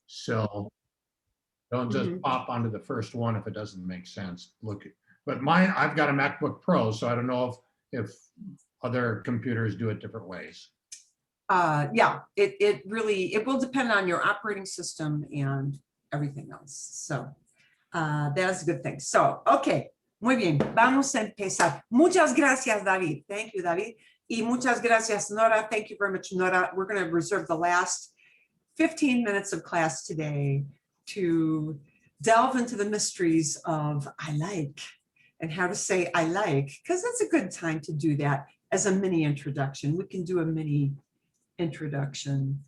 So don't just pop onto the first one if it doesn't make sense. Look, but mine, I've got a MacBook Pro, so I don't know if other computers do it different ways. Yeah, it really, it will depend on your operating system and everything else. So that's a good thing. So, okay, muy bien, vamos a empezar. Muchas gracias, David. Thank you, David. Y muchas gracias, Nora. Thank you very much, Nora. We're going to reserve the last 15 minutes of class today to delve into the mysteries of I like and how to say I like, because that's a good time to do that as a mini introduction. We can do a mini introduction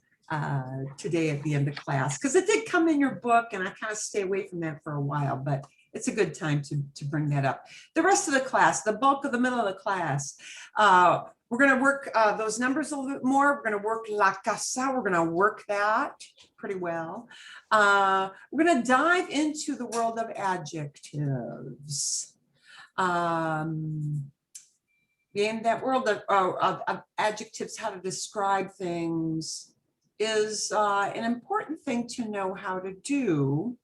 today at the end of class, because it did come in your book and I kind of stay away from that for a while, but it's a good time to bring that up. The rest of the class, the bulk of the middle of the class, we're going to work those numbers a little bit more. We're going to work la casa. We're going to work that pretty well. We're going to dive into the world of adjectives. In that world of adjectives, how to describe things is an important thing to know how to do.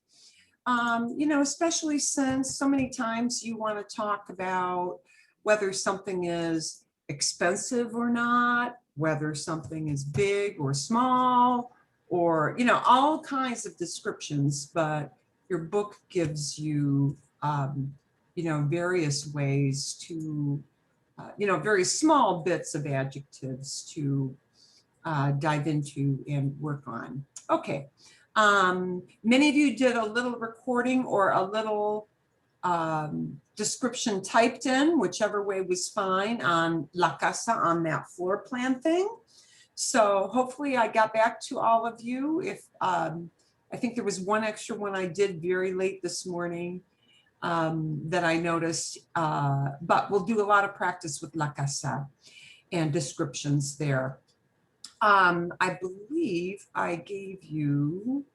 You know, especially since so many times you want to talk about whether something is expensive or not, whether something is big or small, or, you know, all kinds of descriptions, but your book gives you, you know, various ways to, you know, very small bits of adjectives to dive into and work on. Okay. Many of you did a little recording or a little description typed in, whichever way was fine, on La Casa, on that floor plan thing. So hopefully I got back to all of you. If I think there was one extra one I did very late this morning that I noticed, but we'll do a lot of practice with La Casa and descriptions there. I believe I gave you,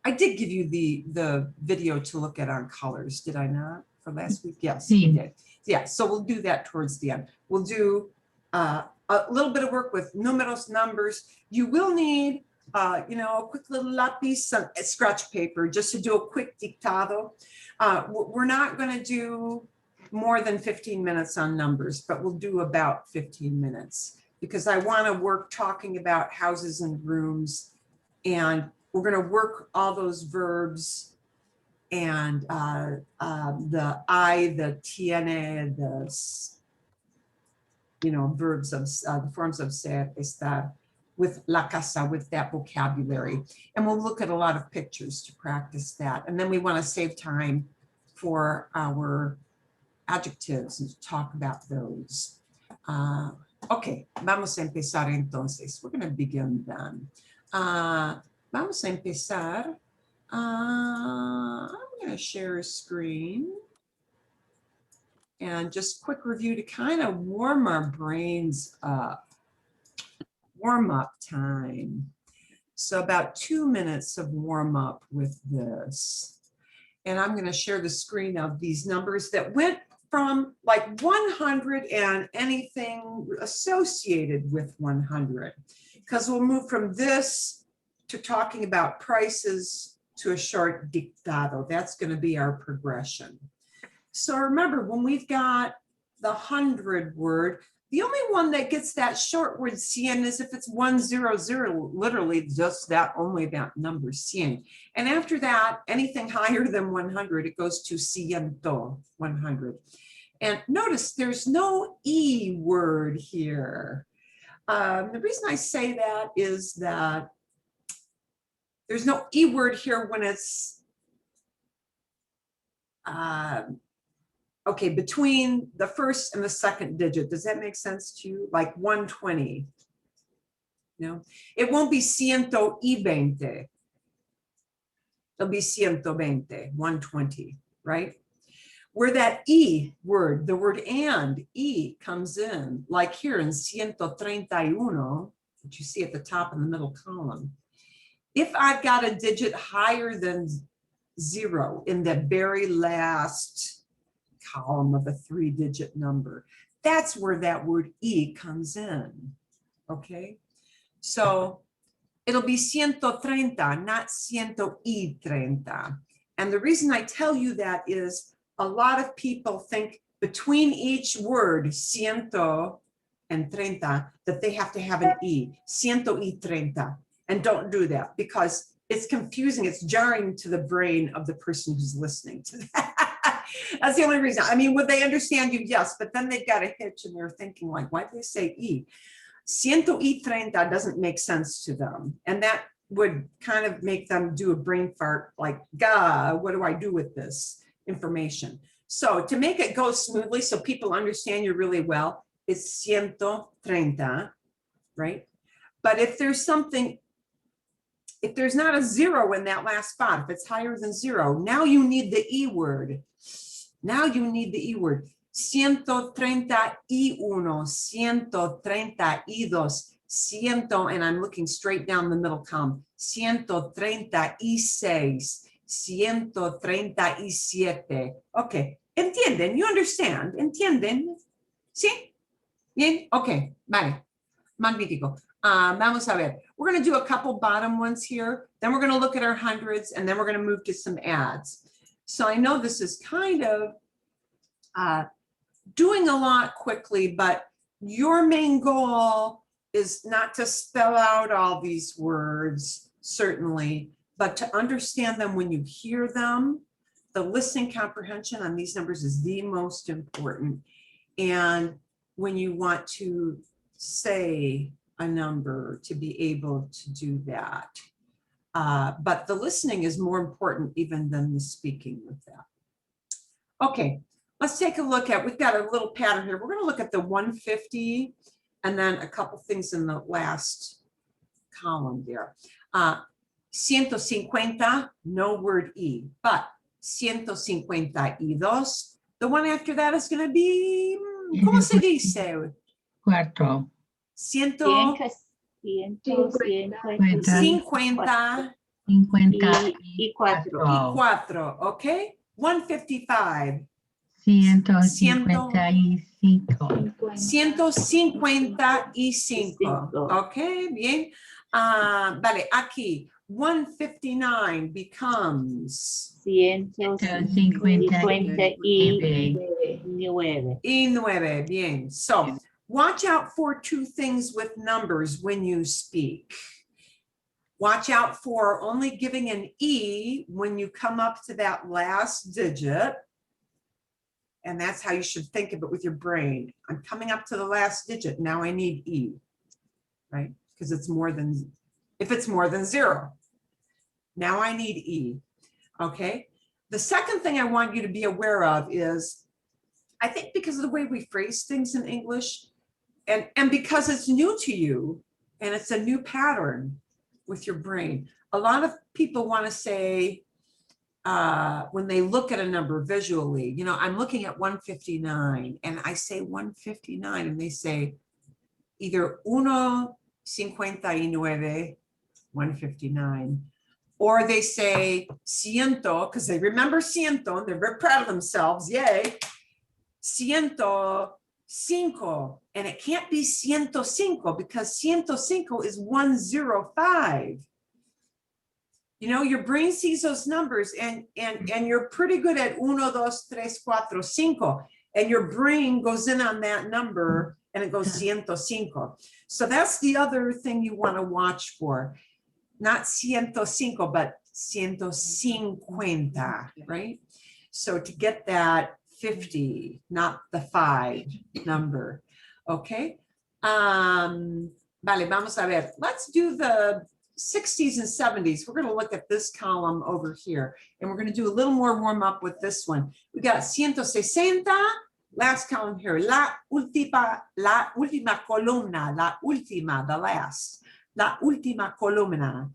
I did give you the video to look at on colors, did I not, for last week? Yes, we did. Yeah, so we'll do that towards the end. We'll do a little bit of work with numeros, numbers. You will need, you know, a quick little lápiz, some scratch paper, just to do a quick dictado. We're not going to do more than 15 minutes on numbers, but we'll do about 15 minutes. Because I want to work talking about houses and rooms, and we're going to work all those verbs and the I, the tiene, the, you know, verbs of the forms of ser, estar, with la casa, with that vocabulary. And we'll look at a lot of pictures to practice that. And then we want to save time for our adjectives and talk about those. Ok, vamos a empezar entonces. We're going to begin then. Vamos a empezar. I'm going to share a screen. And just quick review to kind of warm our brains up. Warm up time. So about 2 minutes of warm up with this. And I'm going to share the screen of these numbers that went from like 100 and anything associated with 100, because we'll move from this to talking about prices to a short dictado. That's going to be our progression. So remember, when we've got the 100 word, the only one that gets that short word cien is if it's 100, literally just that, only that number cien. And after that, anything higher than 100, it goes to ciento, 100. And notice there's no E word here. The reason I say that is that there's no E word here when it's okay, between the first and the second digit. Does that make sense to you? Like 120. No, it won't be ciento y veinte. It'll be 120, 120, right? Where that E word, the word and, E comes in, like here in 131, that you see at the top in the middle column. If I've got a digit higher than 0 in the very last column of a 3-digit number, that's where that word E comes in, okay? So it'll be 130, not 130. And the reason I tell you that is a lot of people think between each word, ciento and treinta, that they have to have an E, 130. And don't do that because it's confusing. It's jarring to the brain of the person who's listening to that. That's the only reason. I mean, would they understand you? Yes, but then they've got a hitch and they're thinking like, why do they say E? 130 doesn't make sense to them. And that would kind of make them do a brain fart like, God, what do I do with this information? So to make it go smoothly so people understand you really well, it's 130, right? But if there's something, if there's not a zero in that last spot, if it's higher than zero, now you need the E word. Now you need the E word. 131, 132, 100, and I'm looking straight down the middle column. 136, 137. Okay, ¿entienden? You understand? ¿Entienden? ¿Sí? Bien? Okay, vale. Magnífico. Vamos a ver. We're going to do a couple bottom ones here. Then we're going to look at our hundreds, and then we're going to move to some adds. So I know this is kind of doing a lot quickly, but your main goal is not to spell out all these words, certainly, but to understand them when you hear them. The listening comprehension on these numbers is the most important. And when you want to say a number, to be able to do that. But the listening is more important even than the speaking with that. Okay, let's take a look at, we've got a little pattern here. We're going to look at the 150 and then a couple things in the last column there. 150, no word E, but 152, the one after that is going to be, ¿cómo se dice? Cuatro. 150 y cuatro. okay? 155. 155, okay, bien. Vale, aquí, 159 becomes 159. Bien. So watch out for two things with numbers when you speak. Watch out for only giving an E when you come up to that last digit. And that's how you should think of it with your brain. I'm coming up to the last digit. Now I need E, right? Because it's more than, if it's more than zero. Now I need E, okay? The second thing I want you to be aware of is, I think because of the way we phrase things in English, and because it's new to you, and it's a new pattern with your brain, a lot of people want to say, when they look at a number visually, you know, I'm looking at 159 and I say 159 and they say either 159, 159, or they say ciento, because they remember ciento and they're very proud of themselves, yay, 105, and it can't be 105 because 105 is 105. You know, your brain sees those numbers and you're pretty good at 1, 2, 3, 4, 5, and your brain goes in on that number and it goes 105. So that's the other thing you want to watch for. Not 105, but 150, right? So to get that 50, not the 5 number, okay? Vale, vamos a ver. Let's do the 60s and 70s. We're going to look at this column over here, and we're going to do a little more warm up with this one. We got 160, last column here, la última columna, la última, the last, la última columna.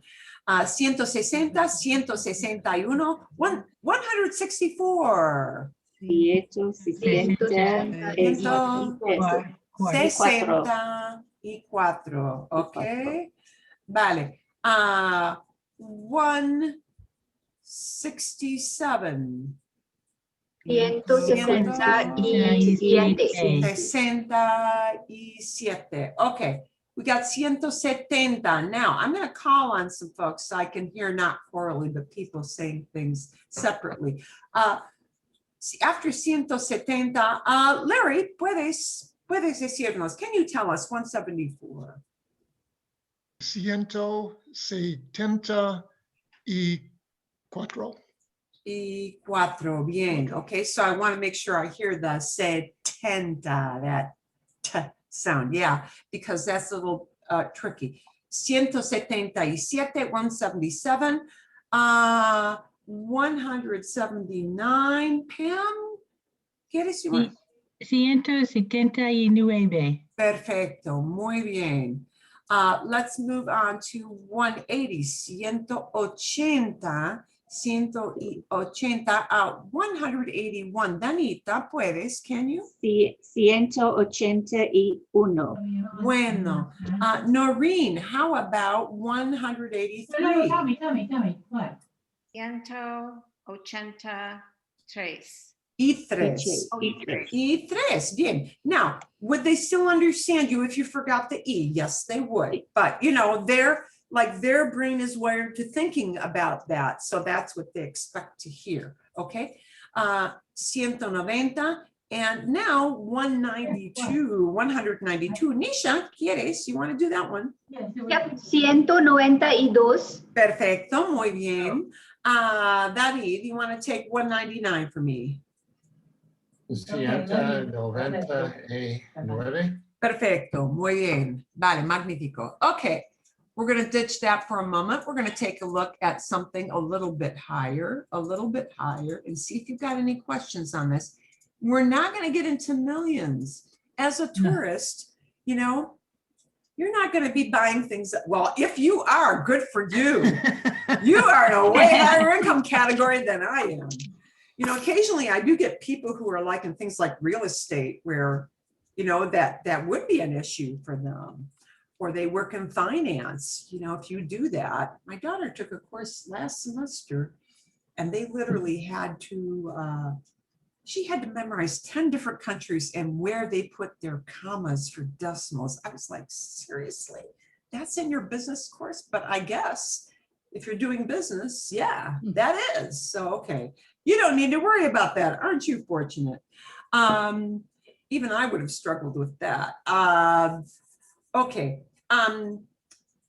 160, 161, 164. 164, okay. Vale. 167. 167. Okay. We got 170. Now, I'm going to call on some folks so I can hear not orally, but people saying things separately. After 170, Larry, puedes decirnos, can you tell us 174? 174. Y cuatro, bien. Okay, so I want to make sure I hear the 70, that t sound. Yeah, because that's a little tricky. 177, 177, 179. Pam, ¿quieres decir? 179. Perfecto, muy bien. Let's move on to 180, 180, 180, 181. Danita, ¿puedes? Can you? 181. Bueno. Noreen, how about 183? Tell me, what? 183. Y tres. Y tres. Bien. Now, would they still understand you if you forgot the E? Yes, they would. But, you know, their brain is wired to thinking about that. So that's what they expect to hear. Okay. 190. And now 192. 192. Nisha, ¿quieres? You want to do that one? Yes. Yep, 192. Perfecto. Muy bien. David, you want to take 199 for me? 199. Perfecto, muy bien. Vale, magnífico. Okay, we're going to ditch that for a moment. We're going to take a look at something a little bit higher, and see if you've got any questions on this. We're not going to get into millions. As a tourist, you know, you're not going to be buying things that, well, if you are, good for you. You are in a way higher income category than I am. You know, occasionally I do get people who are like in things like real estate where, you know, that would be an issue for them, or they work in finance. You know, if you do that, my daughter took a course last semester and they literally had to, she had to memorize 10 different countries and where they put their commas for decimals. I was like, seriously, that's in your business course? But I guess if you're doing business, yeah, that is. So, okay. You don't need to worry about that. Aren't you fortunate? Even I would have struggled with that. Okay.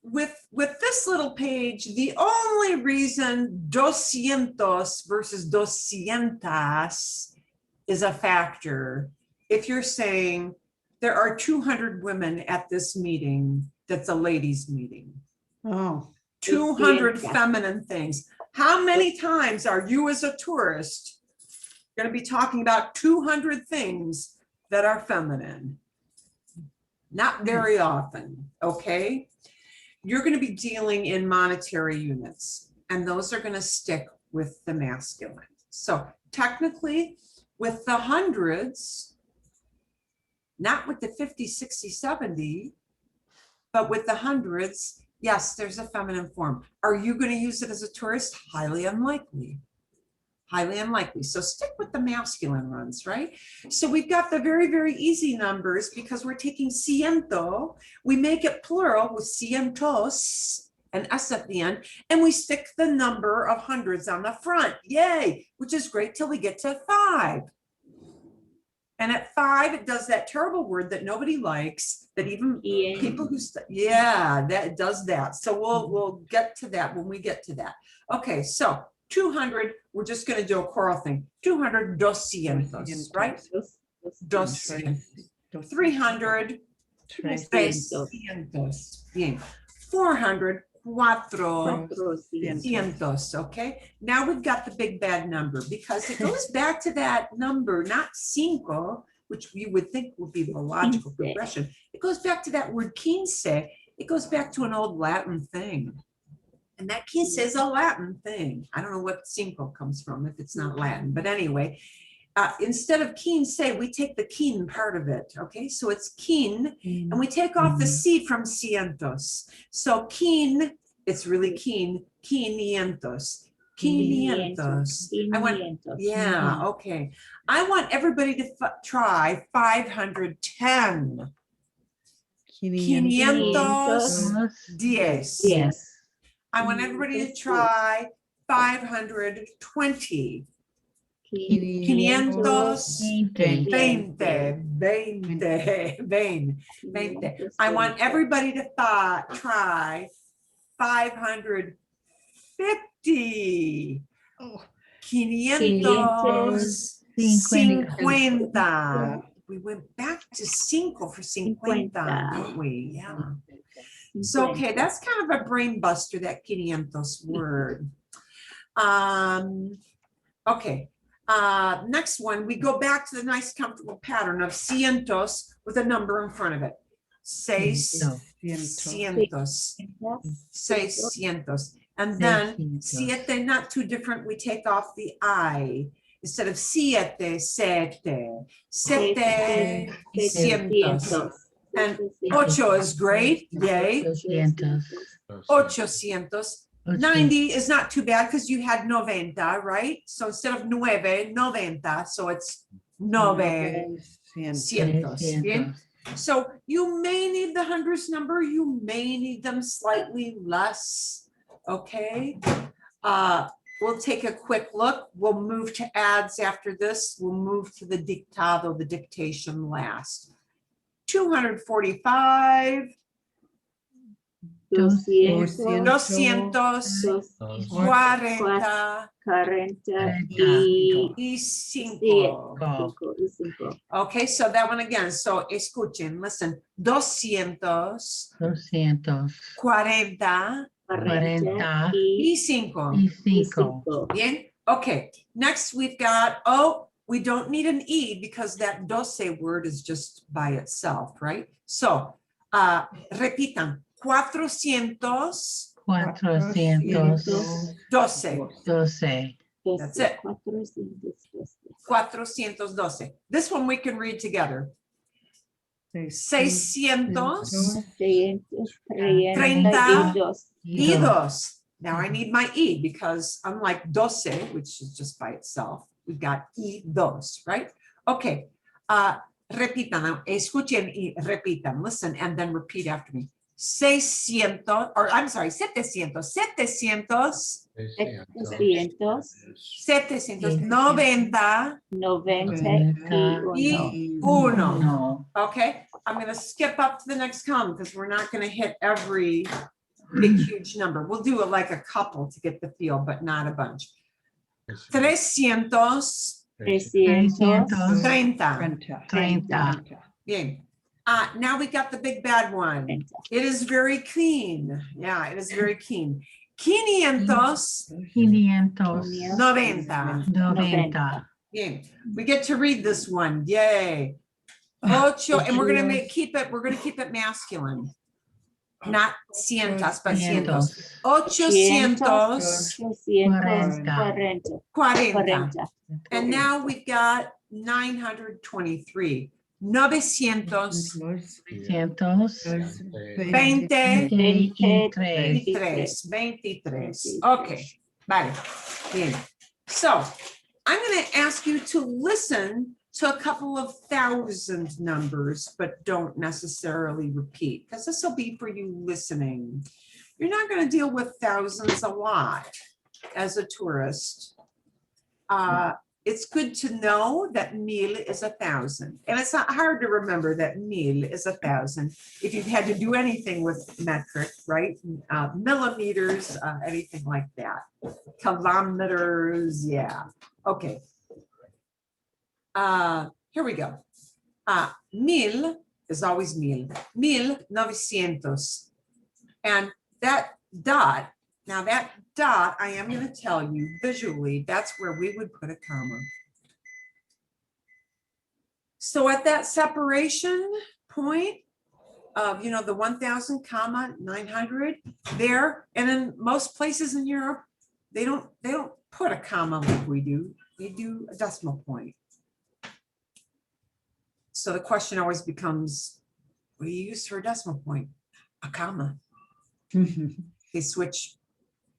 With this little page, the only reason 200 versus 200 is a factor. If you're saying there are 200 women at this meeting, that's a ladies' meeting. Oh. 200 feminine things. How many times are you as a tourist going to be talking about 200 things that are feminine? Not very often, okay? You're going to be dealing in monetary units, and those are going to stick with the masculine. So technically, with the hundreds, not with the 50, 60, 70, but with the hundreds, yes, there's a feminine form. Are you going to use it as a tourist? Highly unlikely. Highly unlikely. So stick with the masculine ones, right? So we've got the very, very easy numbers because we're taking ciento. We make it plural with cientos and s at the end, and we stick the number of hundreds on the front. Yay, which is great till we get to 5. And at 5, it does that terrible word that nobody likes, that even people who, yeah, that does that. So we'll get to that when we get to that. Okay, so 200, we're just going to do a choral thing. 200, 200, right? 200. 300, 300. Bien. 400, 400, okay? Now we've got the big bad number because it goes back to that number, not cinco, which you would think would be the logical progression. It goes back to that word quince. It goes back to an old Latin thing. And that quince is a Latin thing. I don't know what cinco comes from if it's not Latin, but anyway, instead of quince, we take the quin part of it, okay? So it's quin, and we take off the C from cientos. So quin, it's really quin, quinientos. Quinientos. I want, yeah, okay. I want everybody to try 510. 510. Yes. I want everybody to try 520. 520. 20. I want everybody to try 550. 550. We went back to cinco for 50, didn't we? Yeah. So, okay, that's kind of a brain buster, that 500 word. Okay. Next one, we go back to the nice comfortable pattern of cientos with a number in front of it. 600. 600. And then siete, not too different. We take off the I. Instead of siete, sete. 700. And ocho is great. Yay. 800. 90 is not too bad because you had 90, right? So instead of 9, 90. So it's 900. Bien? So you may need the hundreds number. You may need them slightly less. Okay. We'll take a quick look. We'll move to ads after this. We'll move to the dictado, the dictation last. 245. 245. 245. Okay, so that one again. So escuchen, listen. 240. 45. Bien. Okay. Next we've got, we don't need an E because that 12 word is just by itself, right? So, repitan. 412. 412. That's it. 412. This one we can read together. 632. Now I need my E because unlike 12, which is just by itself, we've got E2, right? Okay. Repitan, escuchen y repitan, listen, and then repeat after me. 600, or I'm sorry, 700. 790. 91. Okay, I'm going to skip up to the next column because we're not going to hit every big, huge number. We'll do it like a couple to get the feel, but not a bunch. 330. Bien. Now we got the big bad one. It is very clean. Yeah, it is very clean. 590. Bien. We get to read this one. Yay. Ocho, and we're gonna keep it masculine. Not cientos, but cientos. 840. And now we've got 923. 923. Okay, vale. Bien. So I'm going to ask you to listen to a couple of 1,000 numbers, but don't necessarily repeat, because this will be for you listening. You're not going to deal with thousands a lot as a tourist. It's good to know that 1000 is 1,000. And it's not hard to remember that 1000 is 1,000 if you've had to do anything with metric, right? Millimeters, anything like that. Kilometers, yeah. Okay. Here we go. 1000 is always 1900. And that dot, now that dot, I am going to tell you visually, that's where we would put a comma. So at that separation point of, the 1,000 comma 900 there, and in most places in Europe, they don't put a comma like we do. They do a decimal point. So the question always becomes, what do you use for a decimal point? A comma. They switch.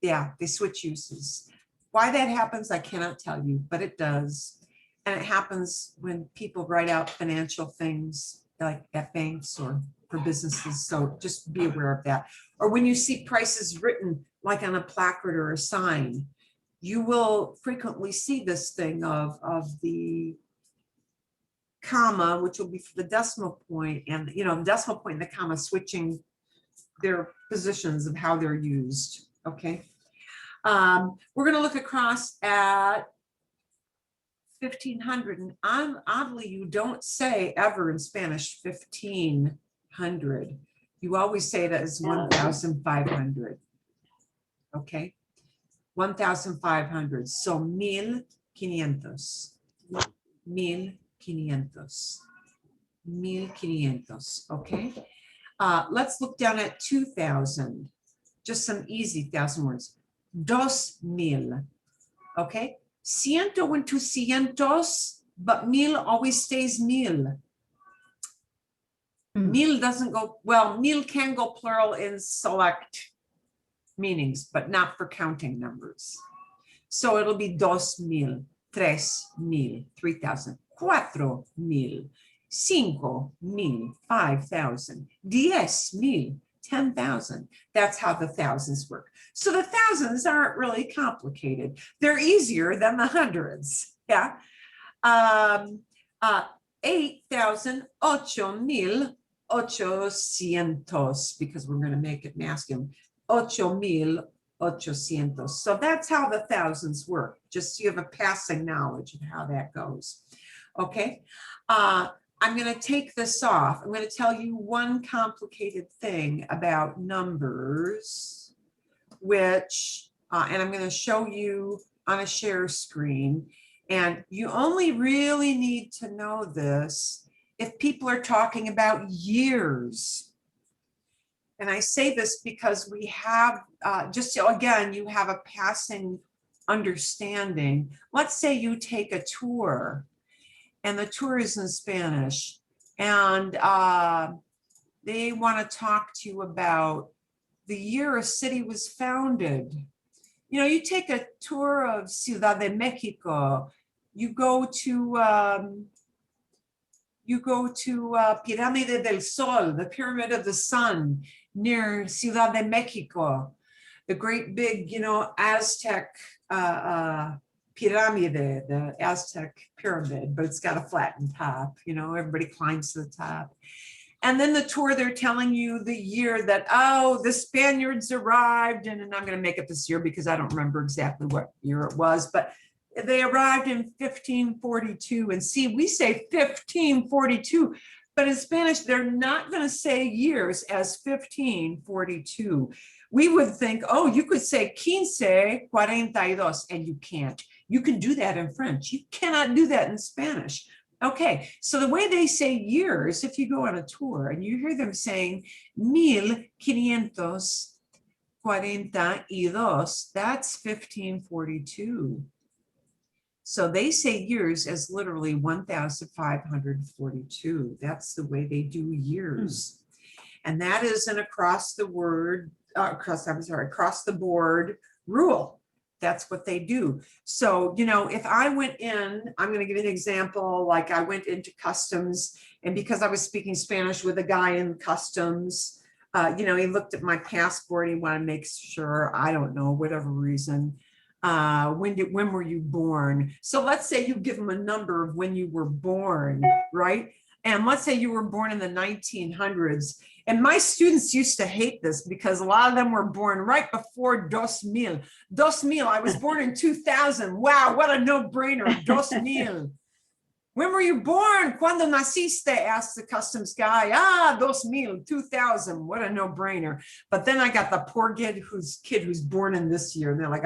Yeah, they switch uses. Why that happens, I cannot tell you, but it does. And it happens when people write out financial things like at banks or for businesses. So just be aware of that. Or when you see prices written like on a placard or a sign, you will frequently see this thing of the comma, which will be for the decimal point, and the decimal point and the comma switching their positions of how they're used. Okay. We're going to look across at 1500, and oddly, you don't say ever in Spanish 1500. You always say that as 1500. Okay, 1500. So 1500. 1500. Okay. Let's look down at 2000. Just some easy 1,000 words. 2000. Okay. Ciento went to cientos, but mil always stays mil. Mil doesn't go, well, mil can go plural in select meanings, but not for counting numbers. So it'll be 2000, 3000, 3000, 4000, 5000, 5000, 10,000, 10,000. That's how the thousands work. So the thousands aren't really complicated. They're easier than the hundreds. Yeah. 8,000, 8,800, because we're going to make it masculine. 8,800. So that's how the thousands work. Just so you have a passing knowledge of how that goes. Okay. I'm going to take this off. I'm going to tell you one complicated thing about numbers, which, and I'm going to show you on a share screen. And you only really need to know this if people are talking about years. And I say this because we have, just so again, you have a passing understanding. Let's say you take a tour, and the tour is in Spanish, and they want to talk to you about the year a city was founded. You take a tour of Ciudad de Mexico, you go to Pirámide del Sol, the Pyramid of the Sun, near Ciudad de Mexico, the great big, Aztec Pirámide, the Aztec pyramid, but it's got a flattened top, everybody climbs to the top. And then the tour, they're telling you the year that, the Spaniards arrived, and I'm going to make up this year because I don't remember exactly what year it was, but they arrived in 1542. And see, we say 1542, but in Spanish, they're not going to say years as 1542. We would think, you could say 1542, and you can't. You can do that in French. You cannot do that in Spanish. Okay, so the way they say years, if you go on a tour and you hear them saying 1542, that's 1542. So they say years as literally 1542. That's the way they do years. And that is an across the board rule. That's what they do. So, if I went in, I'm going to give you an example, like I went into customs, and because I was speaking Spanish with a guy in customs, he looked at my passport, he wanted to make sure, I don't know, whatever reason, when were you born? So let's say you give them a number of when you were born, right? And let's say you were born in the 1900s. And my students used to hate this because a lot of them were born right before 2000. 2000, I was born in 2000. Wow, what a no-brainer, 2000. When were you born? Cuando naciste? Asked the customs guy. 2000, 2000, what a no-brainer. But then I got the poor kid who's born in this year. And they're like,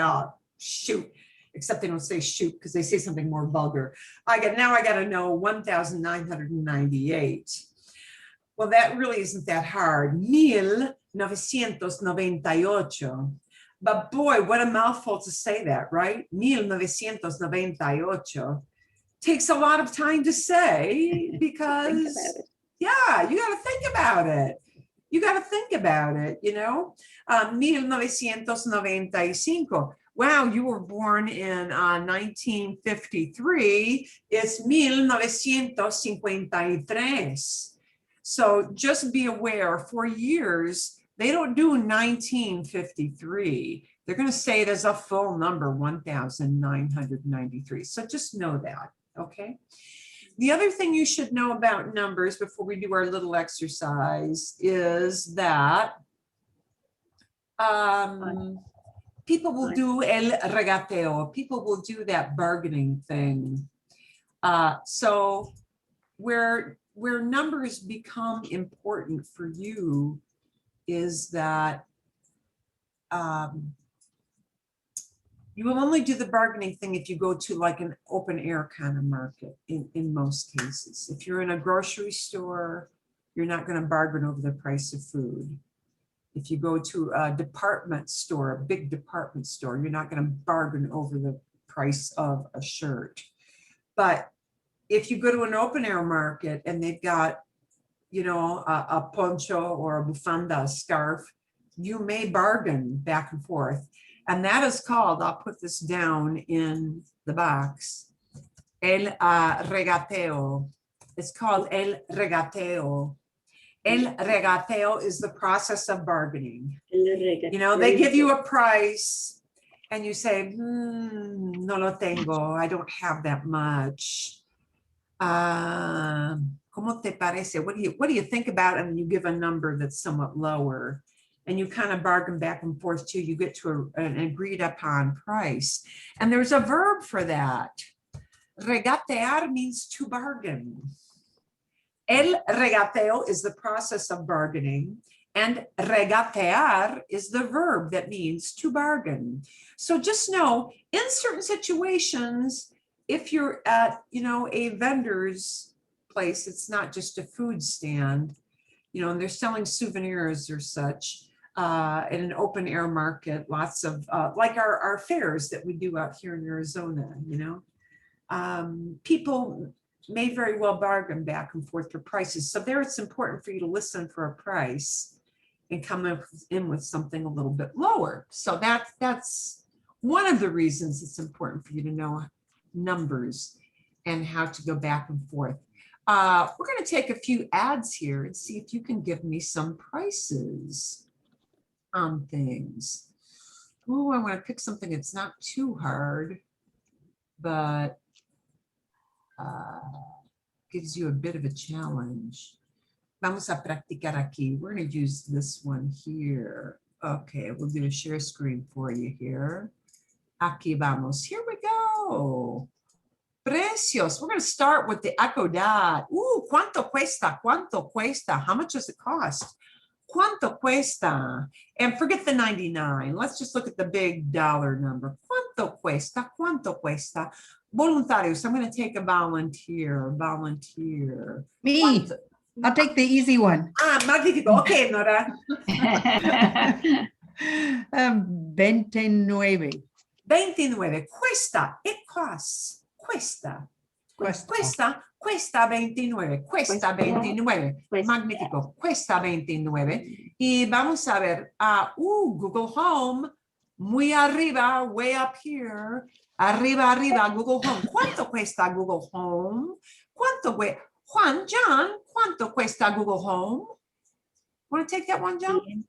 shoot. Except they don't say shoot because they say something more vulgar. Now I got to know 1998. Well, that really isn't that hard. 1998. But boy, what a mouthful to say that, right? 1998 takes a lot of time to say because, yeah, you got to think about it. 1995. Wow, you were born in 1953. It's 1953. So just be aware, for years, they don't do 1953. They're going to say it as a full number, 1,993. So just know that, okay? The other thing you should know about numbers before we do our little exercise is that people will do el regateo. People will do that bargaining thing. So where numbers become important for you is that you will only do the bargaining thing if you go to like an open air kind of market in most cases. If you're in a grocery store, you're not going to bargain over the price of food. If you go to a department store, a big department store, you're not going to bargain over the price of a shirt. But if you go to an open air market and they've got, you know, a poncho or a bufanda, a scarf, you may bargain back and forth. And that is called, I'll put this down in the box, el regateo. It's called el regateo. El regateo is the process of bargaining. You know, they give you a price and you say, no lo tengo, I don't have that much. ¿Cómo te parece? What do you think about it? And you give a number that's somewhat lower. And you kind of bargain back and forth till you get to an agreed upon price. And there's a verb for that. Regatear means to bargain. El regateo is the process of bargaining, and regatear is the verb that means to bargain. So just know, in certain situations, if you're at, you know, a vendor's place, it's not just a food stand, you know, and they're selling souvenirs or such. In an open air market, lots of like our fairs that we do out here in Arizona, you know, people may very well bargain back and forth for prices. So there it's important for you to listen for a price and come in with something a little bit lower. So that's one of the reasons it's important for you to know numbers and how to go back and forth. We're going to take a few ads here and see if you can give me some prices on things. Oh, I want to pick something that's not too hard, but gives you a bit of a challenge. Vamos a practicar aquí. We're going to use this one here. Okay, we'll do a share screen for you here. Aquí vamos. Here we go. Precios. We're going to start with the echo dot. Ooh, ¿cuánto cuesta? ¿Cuánto cuesta? How much does it cost? ¿Cuánto cuesta? And forget the 99. Let's just look at the big dollar number. ¿Cuánto cuesta? ¿Cuánto cuesta? Voluntarios. I'm going to take a volunteer. Volunteer. Me. ¿Cuánto? I'll take the easy one. Magnífico. Okay, Nora. 29. 29. Cuesta. It costs. Cuesta. Cuesta. Cuesta 29. Cuesta 29. Magnífico. Cuesta 29. Y vamos a ver. Google Home. Muy arriba. Way up here. Arriba, arriba. Google Home. ¿Cuánto cuesta Google Home? ¿Cuánto cuesta? John, ¿cuánto cuesta Google Home? Want to take that one, John?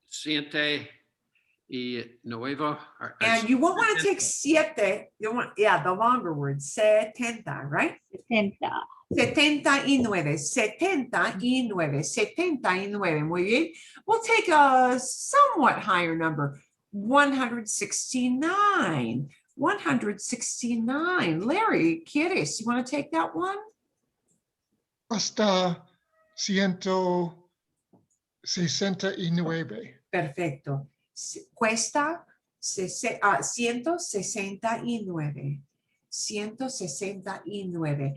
Siete y nuevo. And you won't want to take siete. You want, yeah, the longer word. 70, right? 79. 79. 79. Muy bien. We'll take a somewhat higher number. 169. 169. Larry, ¿quieres? You want to take that one? Hasta 169. Perfecto. Cuesta 169. 169.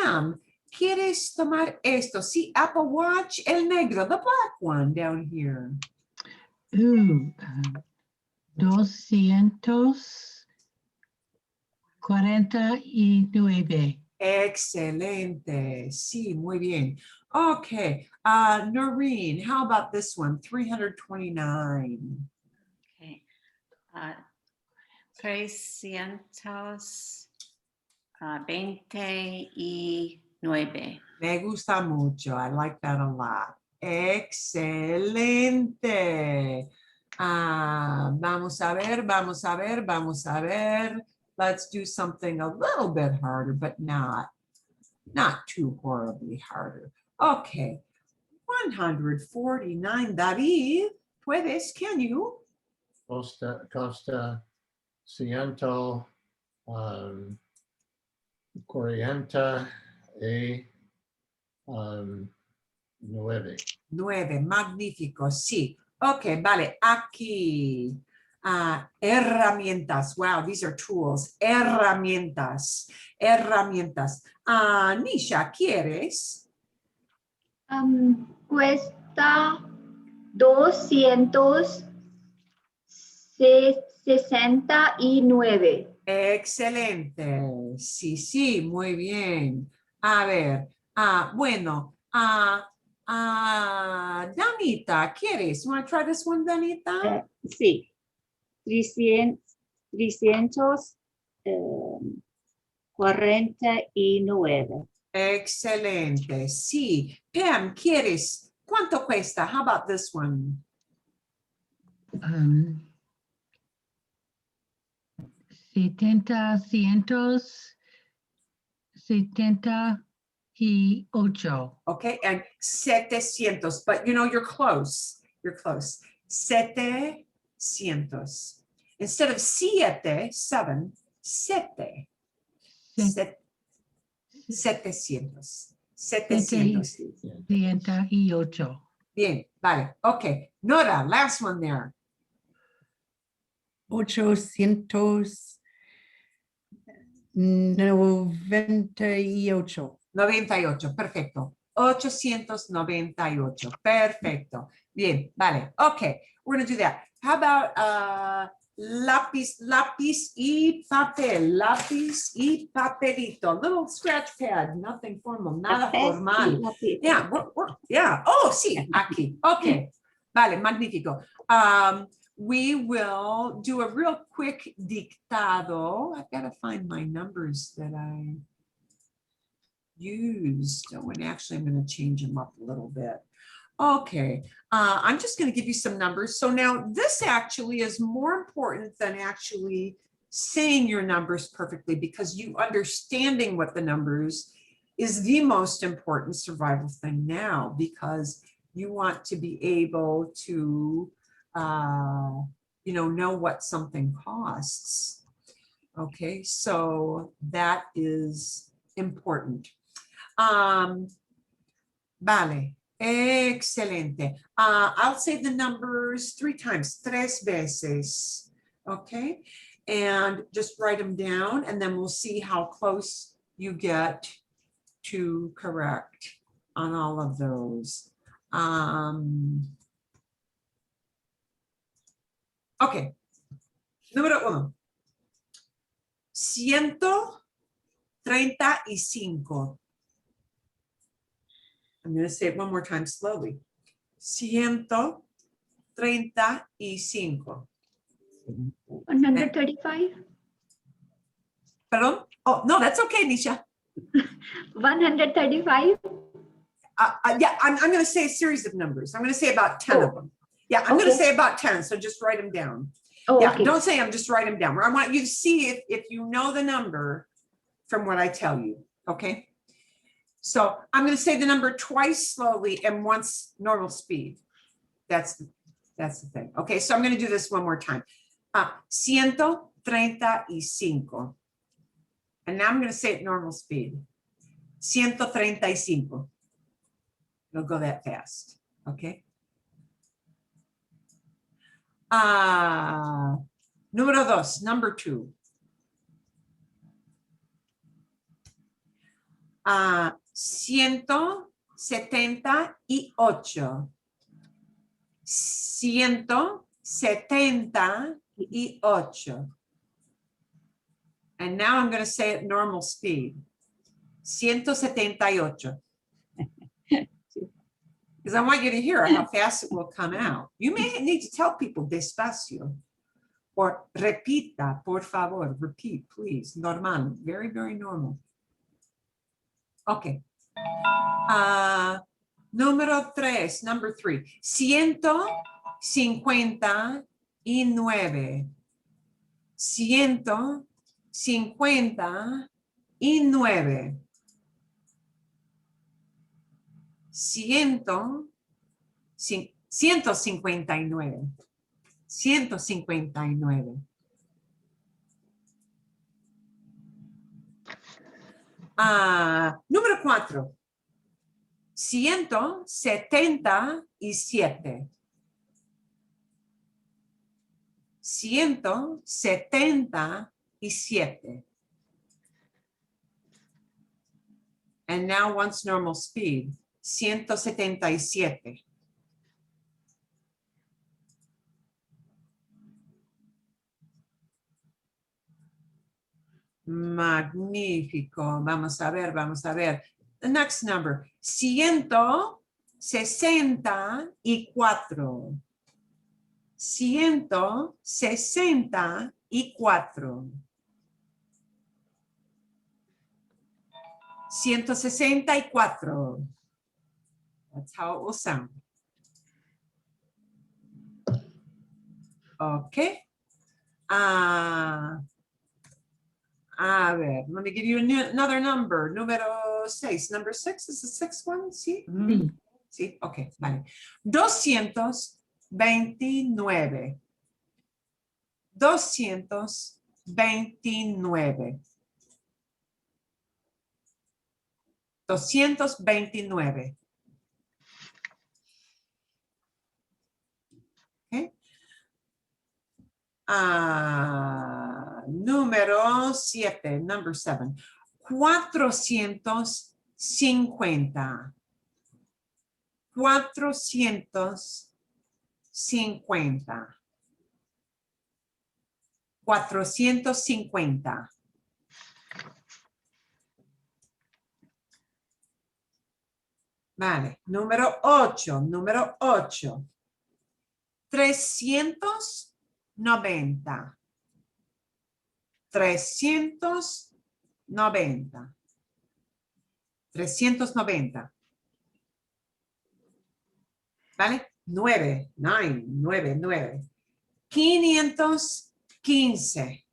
Pam, ¿quieres tomar esto? Sí, Apple Watch, el negro, the black one down here. Ooh, 249. Excelente. Sí, muy bien. Okay. Noreen, how about this one? 329. Okay. 329. 9. Me gusta mucho. I like that a lot. Excelente. Vamos a ver, vamos a ver, vamos a ver. Let's do something a little bit harder, but not too horribly harder. Okay. 149. David, puedes, can you? Costa, ciento, corriente, nueve. 9, magnífico, sí. Ok, vale, aquí. Herramientas, wow, these are tools. Herramientas, herramientas. Nisha, ¿quieres? Cuesta 269. Excelente, sí, sí, muy bien. A ver, bueno, Danita, ¿quieres? You want to try this one, Danita? Sí. 349. Excelente, sí. Pam, ¿quieres? ¿Cuánto cuesta? How about this one? 778. Okay, and 700, but you know, you're close. You're close. 700. Instead of siete, 7, sete. Set- 700. 700. 700. Bien, vale. Okay, Nora, last one there. 898. 98, perfecto. 898, perfecto. Bien, vale. Okay, we're gonna do that. How about lápiz y papel, lápiz y papelito, little scratch pad, nothing formal, nada formal. Yeah, yeah. Oh, sí, aquí. Okay, vale, magnífico. We will do a real quick dictado. I've got to find my numbers that I used. Oh, and actually I'm going to change them up a little bit. Okay, I'm just going to give you some numbers. So now this actually is more important than actually saying your numbers perfectly, because you understanding what the numbers is the most important survival thing now, because you want to be able to, know what something costs. Okay, so that is important. Vale, excelente. I'll say the numbers 3 times, 3 veces. Okay, and just write them down, and then we'll see how close you get to correct on all of those. Okay, número 1. 135. I'm going to say it one more time slowly. 135. 135. Pardon? Oh, no, that's okay, Nisha. 135. Yeah, I'm going to say a series of numbers. I'm going to say about 10 of them. Yeah, I'm going to say about 10, so just write them down. Oh, Yeah, okay. don't say them, just write them down. I want you to see if you know the number from what I tell you, okay? So I'm going to say the number twice slowly and once normal speed. That's the thing. Okay, so I'm going to do this one more time. 135. And now I'm going to say it normal speed. 135. It'll go that fast, okay? Número 2, number 2. 178. 178. And now I'm going to say it normal speed. 178. Because I want you to hear how fast it will come out. You may need to tell people despacio. Or repita, por favor. Repeat, please. Normal. Very, very normal. Okay. Número 3, number 3. 159. 159. 159. 159. Número 4. 177. 177. And now once normal speed. 177. Magnífico. Vamos a ver, vamos a ver. The next number. 164. 164. 164. That's how it will sound. Okay. A ver, let me give you another number. Número 6. Number 6 is the sixth one. Sí. Sí. Sí, ok, vale. 229. 229. 229. Okay. Número 7, number 7. 450. 450. 450. Vale, número 8, número 8. 390. 390. 390. ¿Vale? 9, 9, 9, 9. 515.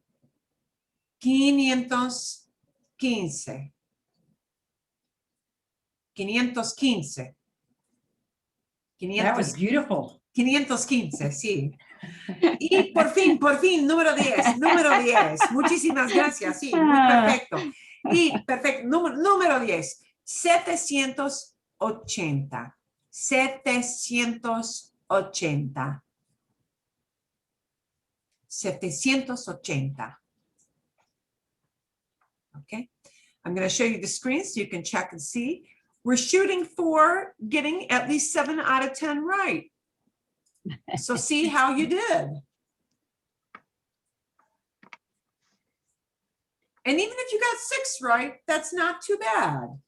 515. 515. That was beautiful. 515, sí. Y por fin, número 10, número 10. Muchísimas gracias, sí, muy perfecto. Y perfecto, número 10, 780. 780. 780. Okay, I'm going to show you the screen so you can check and see. We're shooting for getting at least 7 out of 10 right. So see how you did. And even if you got 6 right, that's not too bad.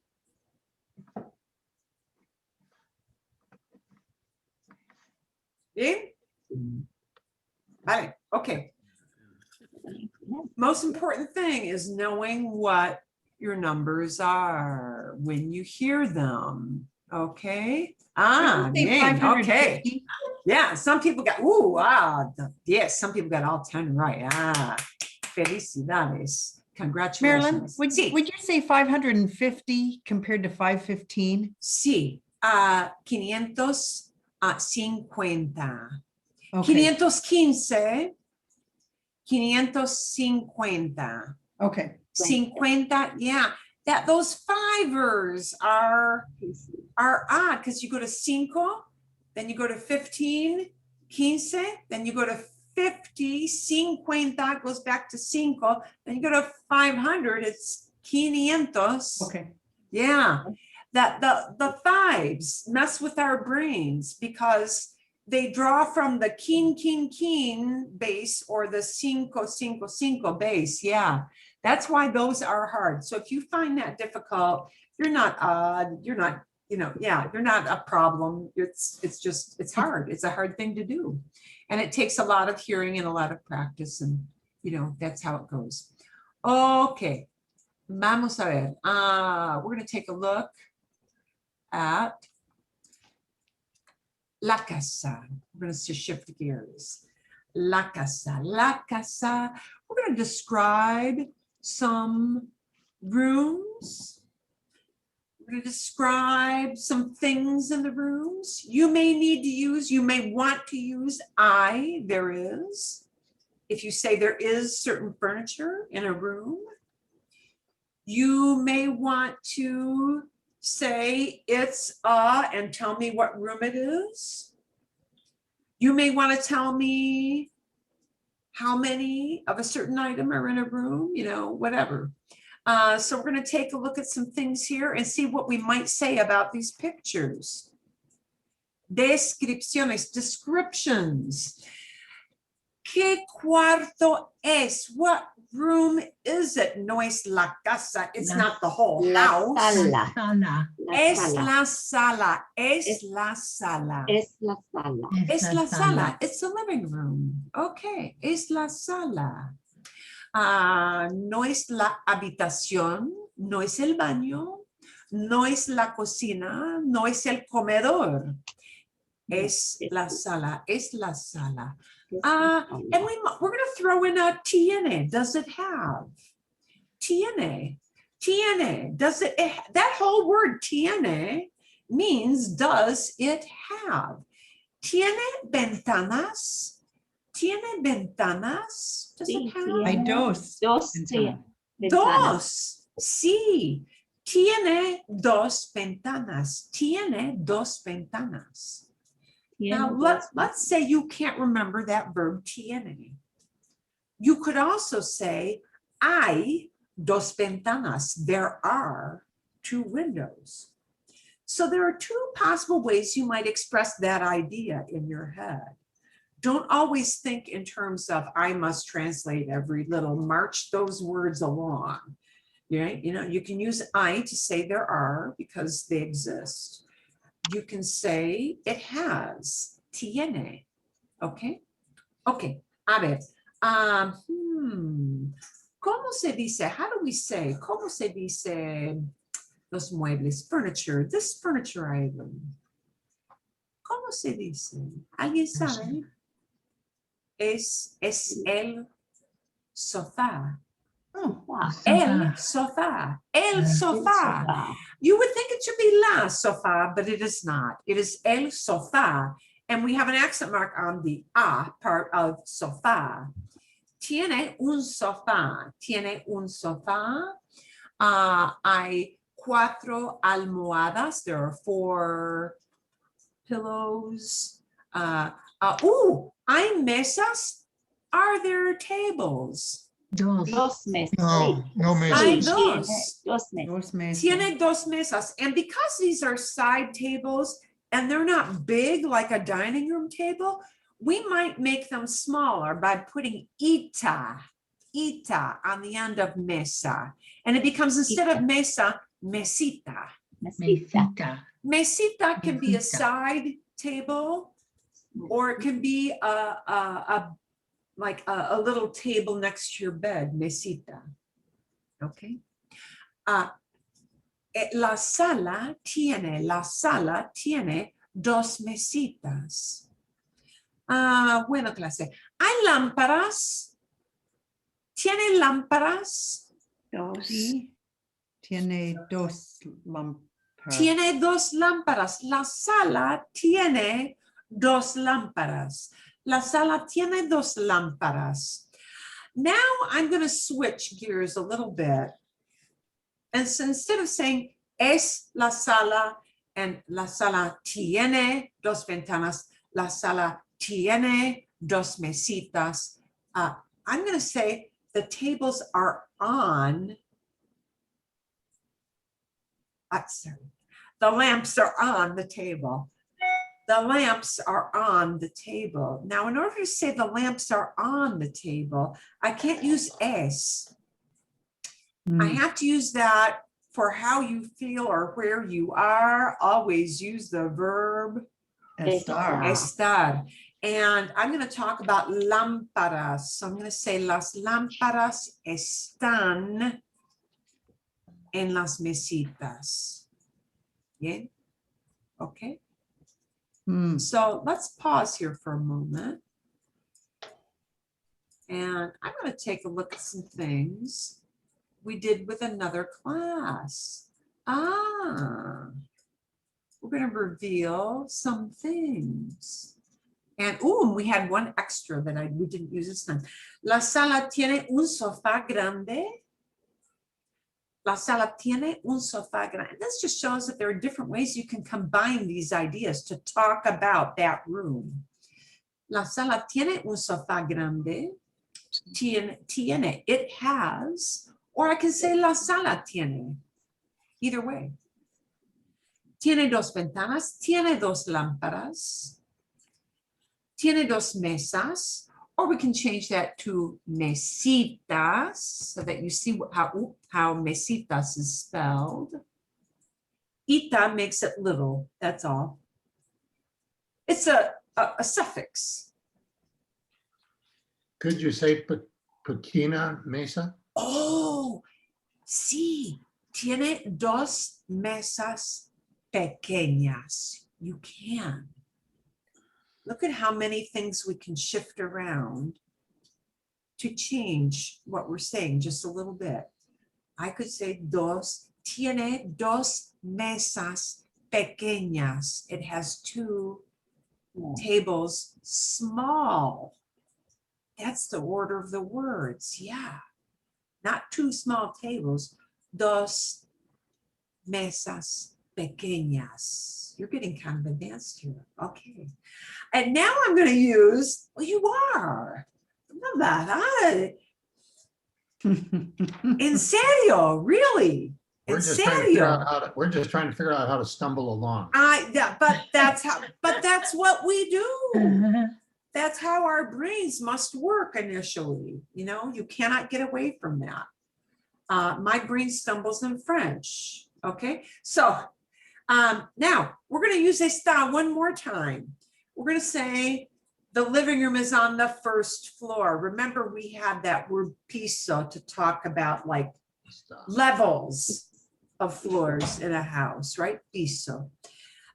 ¿Bien? Vale, okay. Most important thing is knowing what your numbers are when you hear them. Okay. Bien, okay. Yeah, some people got, yes, some people got all 10 right. Felicidades. Marilyn, Congratulations. would you say 550 compared to 515? Sí, 550. Okay. 515. 550. Okay. 50, yeah. Those fivers are odd because you go to 5, then you go to 15, 15, then you go to 50, 50 goes back to 5, then you go to 500, it's 500. Okay. Yeah, the fives mess with our brains because they draw from the kin base or the 5 base. Yeah, that's why those are hard. So if you find that difficult, you're not odd, you're not, you're not a problem. It's hard. It's a hard thing to do. And it takes a lot of hearing and a lot of practice, and that's how it goes. Okay. Vamos a ver. We're going to take a look at la casa. We're going to shift gears. La casa, la casa. We're going to describe some rooms. We're going to describe some things in the rooms. You may need to use, you may want to use I, there is. If you say there is certain furniture in a room, you may want to say it's a and tell me what room it is. You may want to tell me how many of a certain item are in a room, you know, whatever. So we're going to take a look at some things here and see what we might say about these pictures. Descripciones, descriptions. ¿Qué cuarto es? What room is it? No es la casa. It's not the whole La house. sala. Sala. La Es sala. la sala. Es la sala. Es la sala. Es la sala. It's the living room. Okay. Es la sala. No es la habitación. No es el baño. No es la cocina. No es el comedor. Es la sala. Es la sala. Es la And sala. we're going to throw in a tiene. Does it have? Tiene. Tiene. Does it? That whole word tiene means does it have? Tiene ventanas. Tiene ventanas. Does Sí, it have? tiene Hay dos. Dos ventanas. ventanas. Dos. Sí. Tiene dos ventanas. Tiene dos ventanas. Now, Tiene dos let's say you can't remember that verb tiene. You could also say, hay dos ventanas. There are two windows. So there are two possible ways you might express that idea in your head. Don't always think in terms of, I must translate every little, march those words along. You know, you can use I to say there are because they exist. You can say it has, tiene, okay? Okay, a ver, ¿cómo se dice? How do we say? ¿Cómo se dice los muebles? Furniture, this furniture item. ¿Cómo se dice? ¿Alguien sabe? Es el sofá. sofá. El sofá. El sofá. Sofá. You would think it should be la sofá, but it is not. It is el sofá. And we have an accent mark on the a part of sofá. Tiene un sofá. Tiene un sofá. Hay cuatro almohadas. There are 4 pillows. Hay mesas. Are there tables? Dos. Dos mesas. No, no Hay mesas. dos. Dos mesas. Dos mesas. Tiene dos mesas. And because these are side tables and they're not big like a dining room table, we might make them smaller by putting ita on the end of mesa. And it becomes, instead of mesa, mesita. Mesita. Mesita. Mesita can be a Mesita. side table, or it can be like a little table next to your bed, mesita. Okay. La sala tiene dos mesitas. Bueno, clase. ¿Hay lámparas? ¿Tiene lámparas? Dos. Sí. Tiene dos lámparas. Tiene dos lámparas. La sala tiene dos lámparas. La sala tiene dos lámparas. Now I'm going to switch gears a little bit. And so instead of saying es la sala and la sala tiene dos ventanas, la sala tiene dos mesitas, I'm going to say the tables are on. Sorry, the lamps are on the table. The lamps are on the table. Now, in order to say the lamps are on the table, I can't use es. I have to use that for how you feel or where you are. Always use the verb Estar. estar. And I'm going to talk about lámparas. So I'm going to say las lámparas están en las mesitas. Bien. Okay, Hmm. so let's pause here for a moment. And I'm going to take a look at some things we did with another class. We're going to reveal some things. And we had one extra that we didn't use this time. La sala tiene un sofá grande. La sala tiene un sofá grande. This just shows that there are different ways you can combine these ideas to talk about that room. La sala tiene un sofá grande. Tiene, it has, or I can say la sala tiene. Either way. Tiene dos ventanas, tiene dos lámparas, tiene dos mesas, or we can change that to mesitas so that you see how mesitas is spelled. Ita makes it little, that's all. It's a suffix. Could you say pequeña mesa? Oh, sí, tiene dos mesas pequeñas. You can. Look at how many things we can shift around to change what we're saying just a little bit. I could say tiene dos mesas pequeñas. It has two tables small. That's the order of the words. Yeah. Not two small tables. Dos mesas pequeñas. You're getting kind of advanced here. Okay. And now I'm going to use, well, you are. Not bad. En serio, really? We're En just trying to figure serio. out we're just trying to figure out how to stumble along. Yeah, but that's what we do. That's how our brains must work initially. You know, you cannot get away from that. My brain stumbles in French. Okay, so now we're going to use está one more time. We're going to say the living room is on the first floor. Remember, we had that word piso to talk about like levels of floors in a house, right? Piso.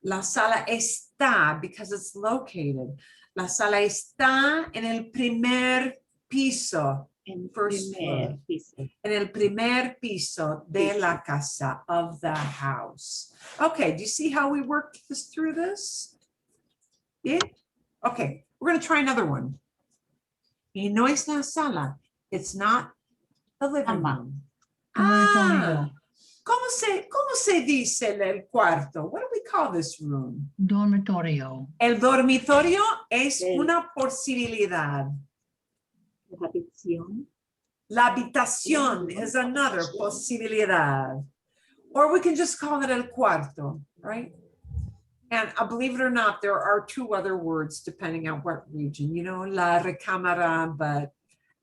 La sala está, because it's located. La sala está en el primer piso. First floor. En el primer piso de la casa, of the house. Okay, do you see how we worked through this? Yeah? Okay, we're going to try another one. Y no es la sala. It's not the living room. Dormitorio. ¿Cómo se dice el cuarto? What do we call this room? Dormitorio. El dormitorio es una posibilidad. La habitación is another posibilidad. Or we can just call it el cuarto, right? And believe it or not, there are two other words depending on what region. You know, la recámara, but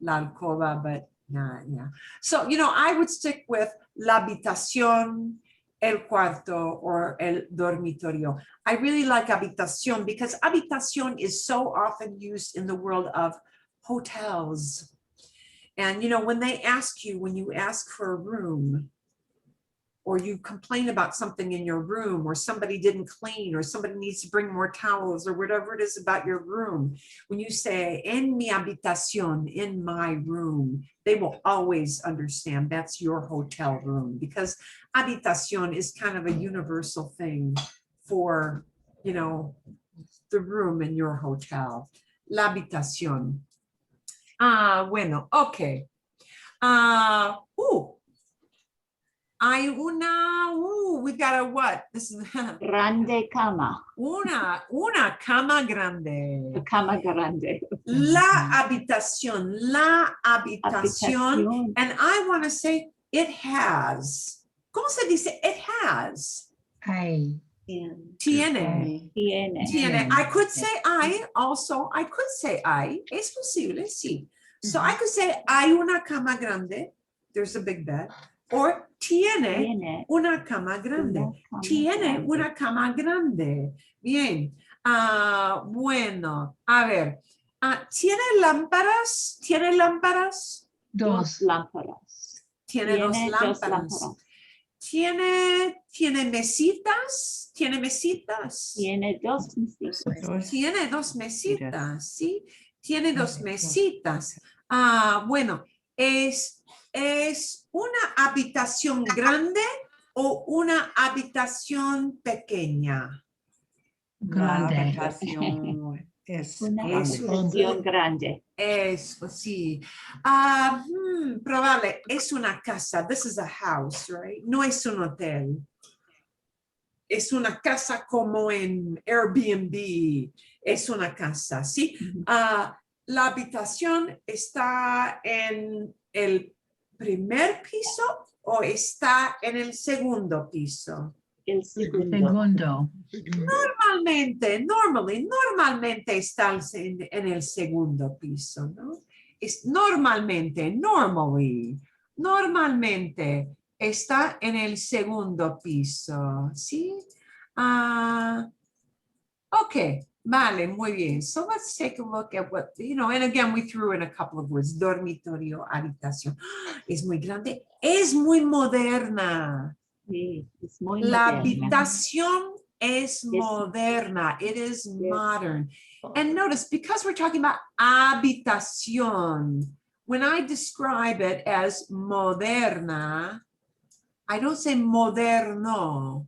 la alcoba, but nah, yeah. So, you know, I would stick with la habitación, el cuarto, or el dormitorio. I really like habitación because habitación is so often used in the world of hotels. And, you know, when they ask you, when you ask for a room, or you complain about something in your room, or somebody didn't clean, or somebody needs to bring more towels, or whatever it is about your room, when you say, en mi habitación, in my room, they will always understand that's your hotel room, because habitación is kind of a universal thing for, you know, the room in your hotel. La habitación. Bueno, okay. Hay una, we got a what? This is Grande cama. una cama grande. Cama grande. La habitación, and I want to say it has. ¿Cómo se dice? It has. Hay. Tiene. Tiene. I could say I also. I could say I. Es posible, sí. So I could say hay una cama grande. There's a big bed. Or tiene una cama grande. Tiene una cama grande. Bien. Bueno, a ver. ¿Tiene lámparas? ¿Tiene lámparas? Dos. Lámparas. Tiene dos lámparas. Tiene mesitas, tiene mesitas. Tiene dos mesitas. Dos. Tiene dos mesitas, ¿sí? Tiene dos Dos. mesitas. Bueno, ¿es una habitación grande o una habitación pequeña? La Grande. habitación es Una grande. habitación grande. Eso, sí. Probable, es una casa. This is a house, right? No es un hotel. Es una casa como en Airbnb. Es una casa, ¿sí? La habitación está en el primer piso o está en el segundo piso. El segundo. Segundo. Normalmente está en el segundo piso, ¿no? Es normalmente está en el segundo piso, ¿sí? Okay, vale, muy bien. So let's take a look at what, and again, we threw in a couple of words. Dormitorio, habitación. Es muy grande, es muy moderna. Sí, es muy La moderna. habitación es moderna. It is modern. And notice, because we're talking about habitación, when I describe it as moderna, I don't say moderno.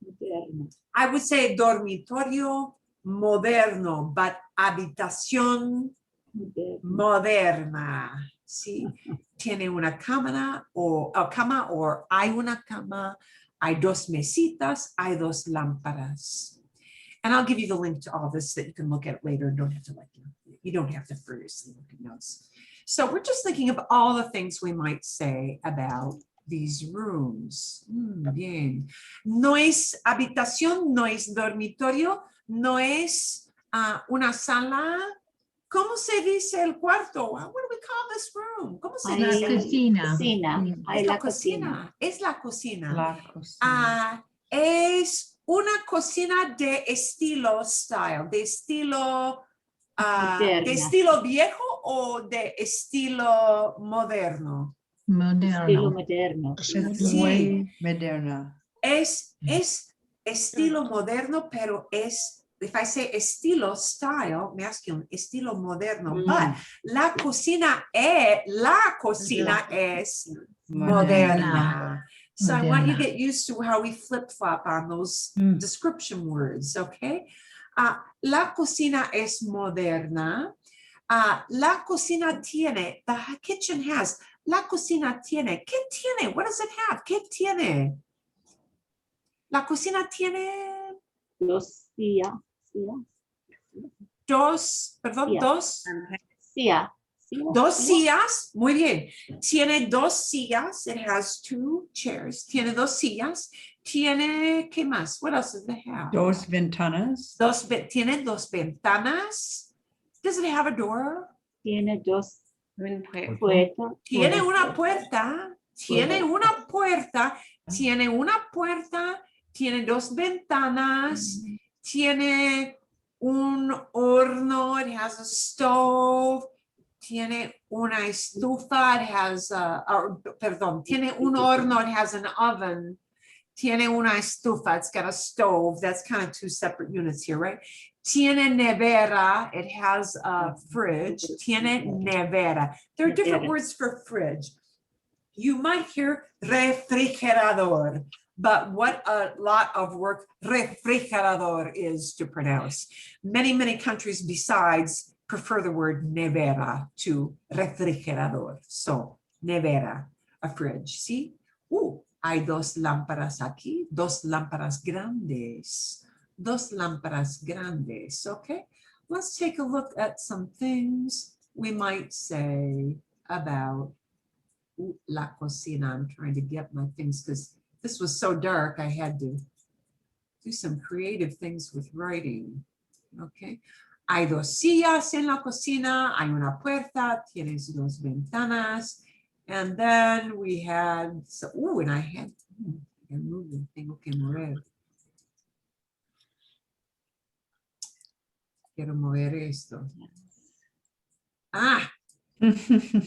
Moderna. I would say dormitorio moderno, but habitación Moderna. moderna. ¿Sí? Tiene una cama o hay una cama, hay dos mesitas, hay dos lámparas. And I'll give you the link to all this so that you can look at it later and don't have to you don't have to furiously look at notes. So we're just thinking of all the things we might say about these rooms. Bien. No es habitación, no es dormitorio, no es una sala. ¿Cómo se dice el cuarto? What do we call this room? ¿Cómo se La dice? cocina. Cocina. Sí. Hay Es la la cocina. Es la cocina. La cocina. Es una cocina de estilo style, de estilo viejo o de estilo moderno. Estilo Moderno. moderno. Es Sí. muy moderna. Es estilo moderno, pero if I say estilo style, masculine, estilo moderno, but la cocina es moderna. So I want you to get used to how we flip-flop on those description words, okay? La cocina es moderna. La cocina tiene, the kitchen has, la cocina tiene, ¿qué tiene? What does it have? ¿Qué tiene? La cocina tiene Dos sillas. dos sillas, muy bien. Tiene dos sillas, it has two chairs. Tiene dos sillas. Tiene, ¿qué más? What else does it have? Dos ventanas. Tiene dos ventanas. Does it have a door? Tiene dos Puerta. puertas. Tiene una puerta. Tiene una puerta. Tiene una puerta. Tiene dos ventanas. Tiene un horno. It has a stove. Tiene una estufa. It has tiene un horno. It has an oven. Tiene una estufa. It's got a stove. That's kind of two separate units here, right? Tiene nevera. It has a fridge. Tiene nevera. There are different words for fridge. You might hear refrigerador, but what a lot of work refrigerador is to pronounce. Many, many countries besides prefer the word nevera to refrigerador. So, nevera, a fridge, see? Hay dos lámparas aquí, dos lámparas grandes. Dos lámparas grandes, okay? Let's take a look at some things we might say about la cocina. I'm trying to get my things because this was so dark, I had to do some creative things with writing, okay? Hay dos sillas en la cocina, hay una puerta, tienes dos ventanas, and then we had, and I had, tengo que mover. Quiero mover esto.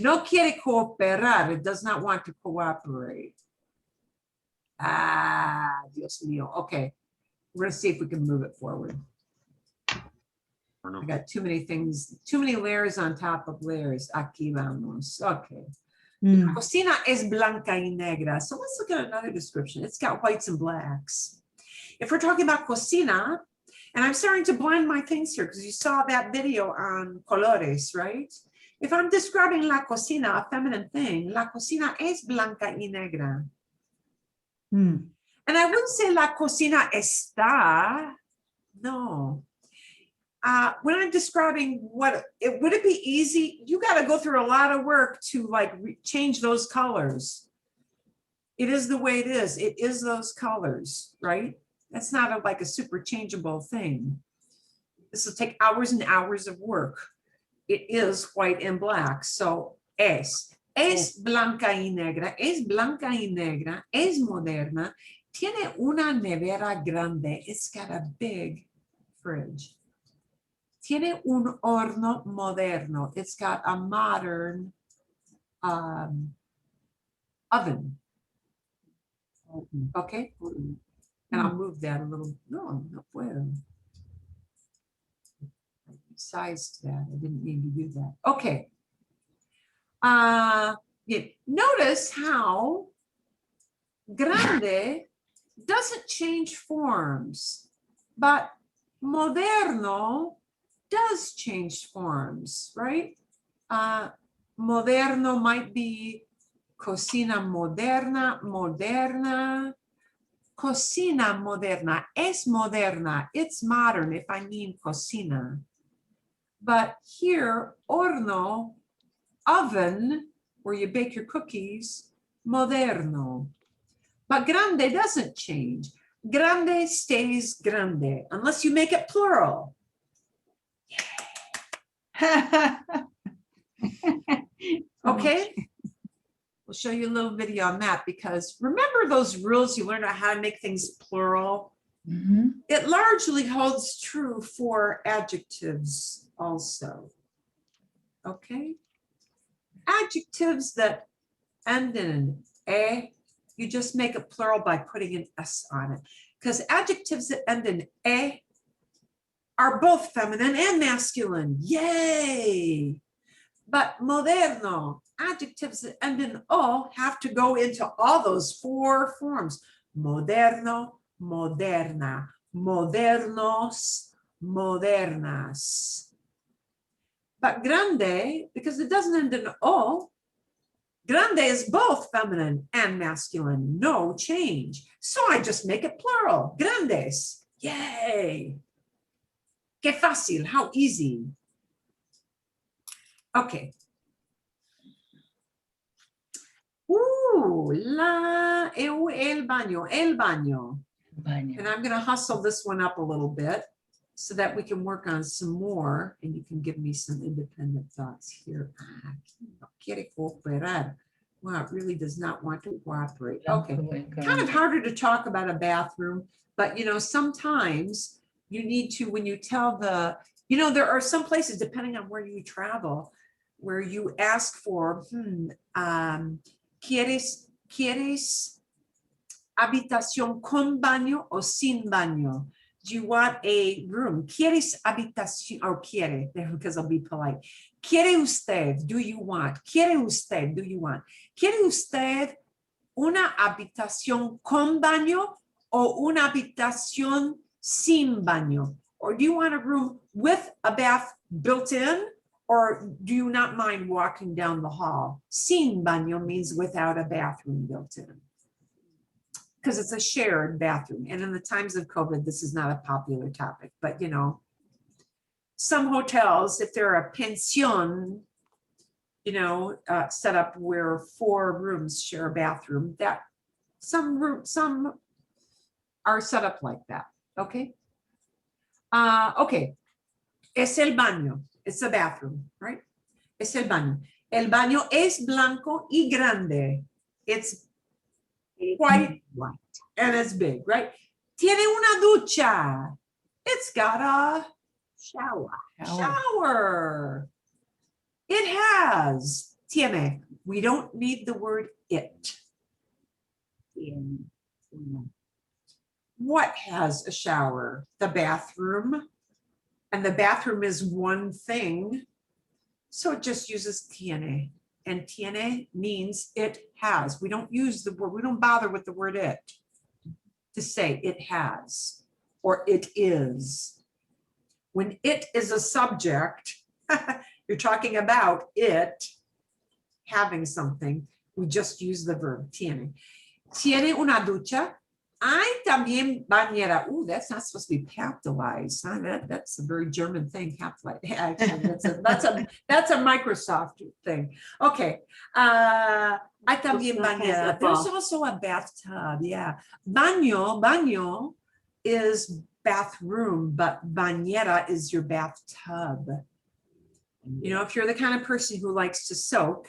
No quiere cooperar. It does not want to cooperate. Ah, Dios mío. Okay. We're gonna see if we can move it forward. Or no? I got too many things, too many layers on top of layers. Aquí vamos. Okay. Mm. Cocina es blanca y negra. So let's look at another description. It's got whites and blacks. If we're talking about cocina, and I'm starting to blend my things here because you saw that video on colores, right? If I'm describing la cocina, a feminine thing, la cocina es blanca y negra. Mm. And I wouldn't say la cocina está. No. When I'm describing would it be easy? You got to go through a lot of work to like change those colors. It is the way it is. It is those colors, right? That's not like a super changeable thing. This will take hours and hours of work. It is white and black. So es blanca y negra, es blanca y negra, es moderna, tiene una nevera grande. It's got a big fridge. Tiene un horno moderno. It's got a modern oven. Okay. And I'll move that a little. No, no puedo. I resized that. I didn't mean to do that. Okay. Notice how grande doesn't change forms, but moderno does change forms, right? Moderno might be cocina moderna, moderna. Cocina moderna es moderna. It's modern if I mean cocina. But here, horno, oven, where you bake your cookies, moderno. But grande doesn't change. Grande stays grande, unless you make it plural. Okay? We'll show you a little video on that because remember those rules you learned about how to make things plural? Mhm. It largely holds true for adjectives also. Okay? Adjectives that end in an "e," you just make it plural by putting an S on it. Because adjectives that end in "e" are both feminine and masculine. Yay! But moderno, adjectives that end in "o" have to go into all those four forms. Moderno, moderna, modernos, modernas. But grande, because it doesn't end in "o," grande is both feminine and masculine, no change. So I just make it plural, grandes. Yay! Qué fácil, how easy. Okay. El baño, el baño. Baño. And I'm gonna hustle this one up a little bit so that we can work on some more and you can give me some independent thoughts here. No quiere cooperar. Wow, it really does not want to cooperate. Okay, kind of harder to talk about a bathroom, but you know, sometimes you need to, when you tell the, you know, there are some places, depending on where you travel, where you ask for, ¿Quieres habitación con baño o sin baño? Do you want a room? ¿Quieres habitación? Or quiere, because I'll be polite. ¿Quiere usted? Do you want? ¿Quiere usted? Do you want? ¿Quiere usted una habitación con baño o una habitación sin baño? Or do you want a room with a bath built in? Or do you not mind walking down the hall? Sin baño means without a bathroom built in. Because it's a shared bathroom. And in the times of COVID, this is not a popular topic. But, you know, some hotels, if they're a pension, you know, set up where 4 rooms share a bathroom, that some are set up like that. Okay. Okay. Es el baño. It's a bathroom, right? Es el baño. El baño es blanco y grande. It's white and it's big, right? Tiene una ducha. It's got a shower. It has. Tiene. We don't need the word it. What has a shower? The bathroom. And the bathroom is one thing. So it just uses tiene. And tiene means it has. We don't use the word, we don't bother with the word it to say it has or it is. When it is a subject, you're talking about it having something. We just use the verb tiene. Tiene una ducha. Hay también bañera. Ooh, that's not supposed to be capitalized. Huh? That's a very German thing, capitalized. Actually, that's a Microsoft thing. Okay. Hay también bañera. There's also a bathtub. Yeah. Baño is bathroom, but bañera is your bathtub. You know, if you're the kind of person who likes to soak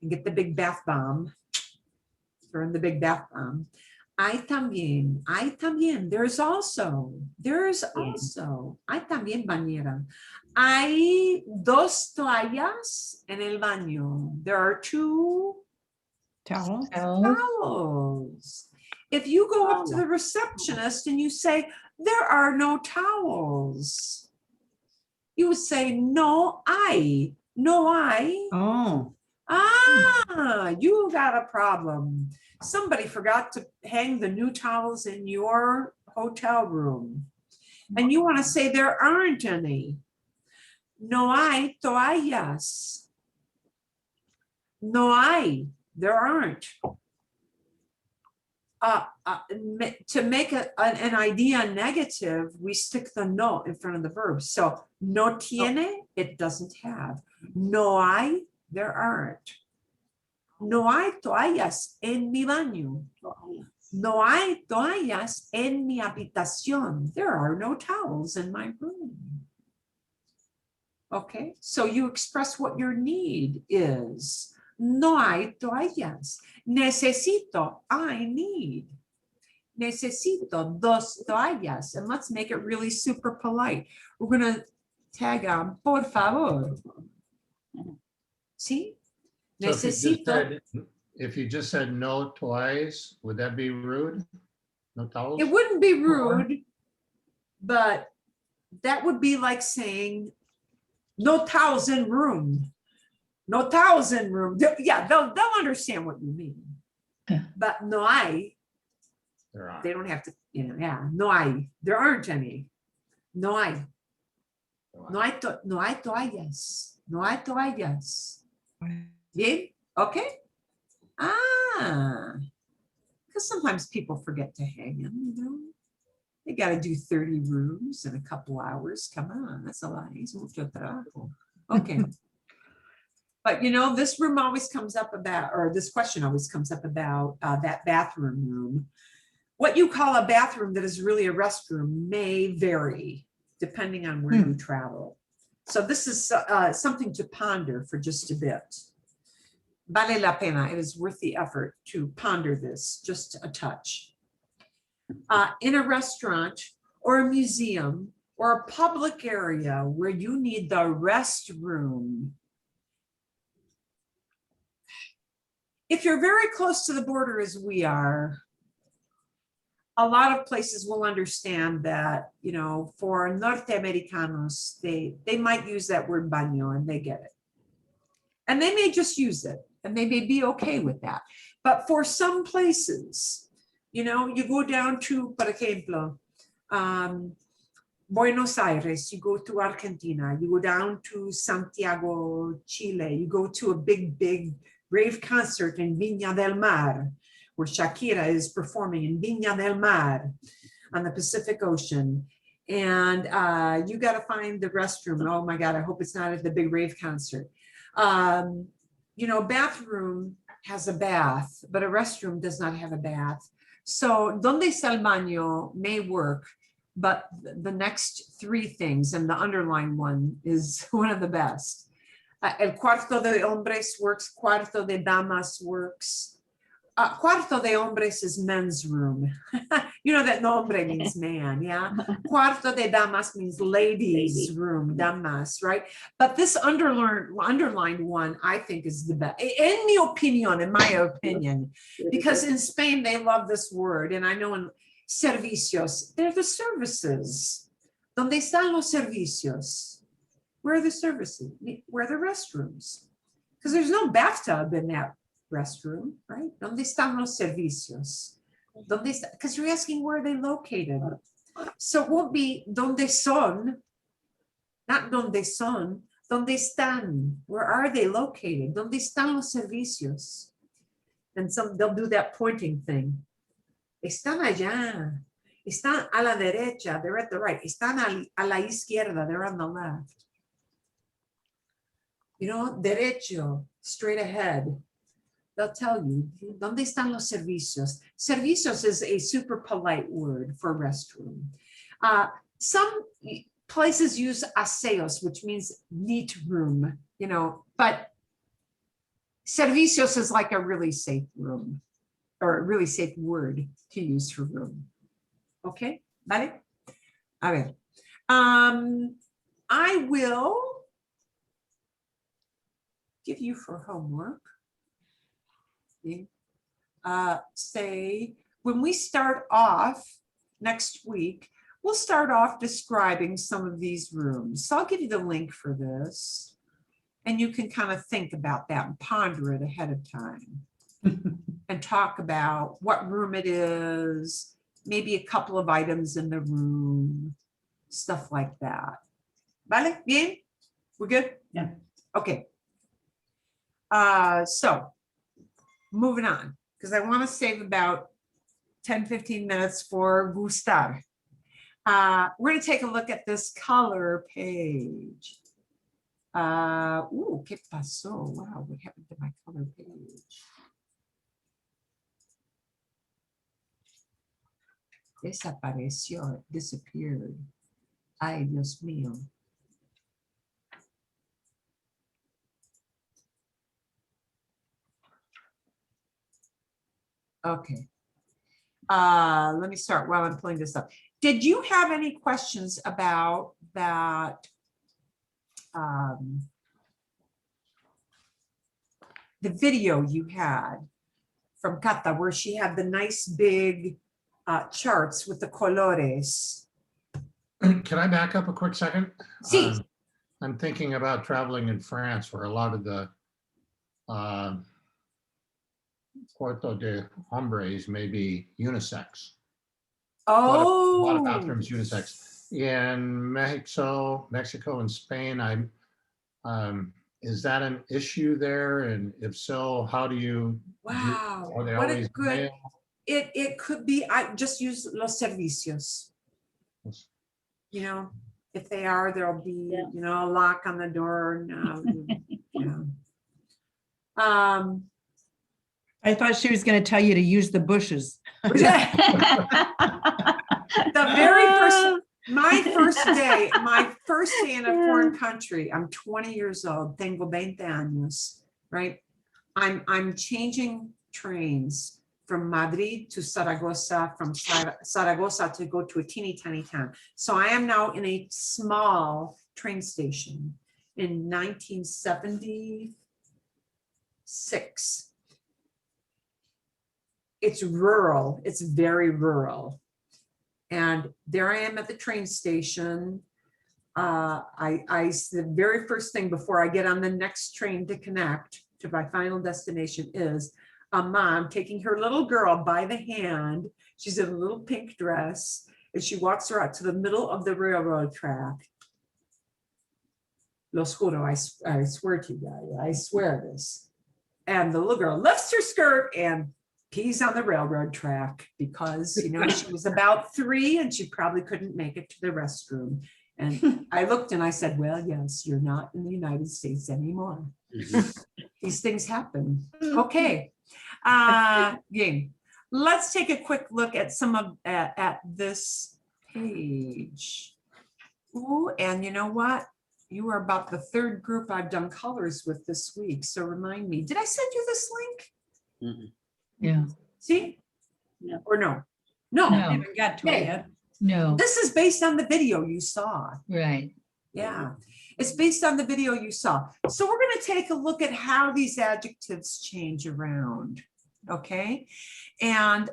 and get the big bath bomb, throw in the big bath bomb. Hay también, there's also, hay también bañera. Hay dos toallas en el baño. There are two Towel. towels. If you go up to the receptionist and you say, there are no towels, you would say, no hay. Oh, Ah, you got a problem. Somebody forgot to hang the new towels in your hotel room. And you want to say there aren't any. No hay toallas. No hay, there aren't. To make an idea negative, we stick the no in front of the verb. So no tiene, it doesn't have. No hay, there aren't. No hay toallas en mi baño. No hay toallas en mi habitación. There are no towels in my room. Okay, so you express what your need is. No hay toallas. Necesito, I need. Necesito dos toallas. And let's make it really super polite. We're going to tag on, por favor. See? So Necesito. if you just said no twice, would that be rude? No towels? It wouldn't be rude, but that would be like saying no towels in room. No towels in room. Yeah, they'll understand what you mean. Yeah. But no hay, There are. they don't have to, you know, yeah, no hay. There aren't any. No hay. No hay toallas. No hay toallas. Bien? Okay? Ah. Because sometimes people forget to hang them, you know. They got to do 30 rooms in a couple hours. Come on, that's a lot. Es mucho trabajo. Okay. But you know, this room always comes up about, or this question always comes up about that bathroom room. What you call a bathroom that is really a restroom may vary depending on where you travel. So this is something to ponder for just a bit. Vale la pena. It is worth the effort to ponder this just a touch. In a restaurant or a museum or a public area where you need the restroom, if you're very close to the border as we are, a lot of places will understand that, you know, for Norteamericanos, they might use that word baño and they get it. And they may just use it and they may be okay with that. But for some places, you know, you go down to, por ejemplo, Buenos Aires, you go to Argentina, you go down to Santiago, Chile, you go to a big rave concert in Viña del Mar, where Shakira is performing in Viña del Mar on the Pacific Ocean. And you got to find the restroom. Oh my God, I hope it's not at the big rave concert. You know, bathroom has a bath, but a restroom does not have a bath. So donde está el baño may work, but the next three things, and the underlined one is one of the best. El cuarto de hombres works, cuarto de damas works. Cuarto de hombres is men's room. You know that nombre means man, yeah? Cuarto de damas means ladies' Lady. room, damas, right? But this underlined one, I think, is the best, in my opinion, because in Spain, they love this word. And I know in servicios, they're the services. ¿Dónde están los servicios? Where are the services? Where are the restrooms? Because there's no bathtub in that restroom, right? ¿Dónde están los servicios? Because you're asking where are they located. So it won't be ¿dónde son? Not ¿dónde son? ¿Dónde están? Where are they located? ¿Dónde están los servicios? And they'll do that pointing thing. Están allá. Están a la derecha. They're at the right. Están a la izquierda. They're on the left. You know, derecho, straight ahead. They'll tell you, ¿dónde están los servicios? Servicios is a super polite word for restroom. Some places use aseos, which means neat room, you know, but servicios is like a really safe room or a really safe word to use for room. Okay, ¿vale? A ver. I will give you for homework. Say, when we start off next week, we'll start off describing some of these rooms. So I'll give you the link for this, and you can kind of think about that and ponder it ahead of time and talk about what room it is, maybe a couple of items in the room, stuff like that. Vale? Bien? We're good? Yeah. Okay. So moving on, because I want to save about 10, 15 minutes for gustar. We're going to take a look at this color page. ¿Qué pasó? Wow, what happened to my color page? Desapareció, it disappeared. Ay, Dios mío. Okay. Let me start while I'm pulling this up. Did you have any questions about that? The video you had from Cata, where she had the nice big charts with the colores. Can I back up a quick second? Sí. I'm thinking about traveling in France where a lot of the Cuarto de Hombres may be unisex. A lot of bathrooms unisex. In Mexico and Spain, is that an issue there? And if so, how do you? Wow, Are they what a always good, male? it could be, I just use los servicios. You know, if they are, there'll be, Yeah. you know, a lock on the door. No, yeah. I thought she was going to tell you to use the bushes. The very first, my first day in a foreign country, I'm 20 years old, tengo 20 años, right? I'm changing trains from Madrid to Zaragoza, from Zaragoza to go to a teeny tiny town. So I am now in a small train station in 1976. It's rural, it's very rural. And there I am at the train station. The very first thing before I get on the next train to connect to my final destination is a mom taking her little girl by the hand. She's in a little pink dress, and she walks her out to the middle of the railroad track. Los juro, I swear to you guys, I swear this. And the little girl lifts her skirt and pees on the railroad track because, you know, she was about 3 and she probably couldn't make it to the restroom. And I looked and I said, well, yes, you're not in the United States anymore. These things happen. Okay. Game. Let's take a quick look at some of at this page. Ooh, and you know what? You are about the 3rd group I've done colors with this week. So remind me, did I send you this link? Yeah, See? No. Or no? No, No. Haven't got to it Okay. yet. no, this is based on the video you saw. right. Yeah, it's based on the video you saw. So we're going to take a look at how these adjectives change around. Okay. And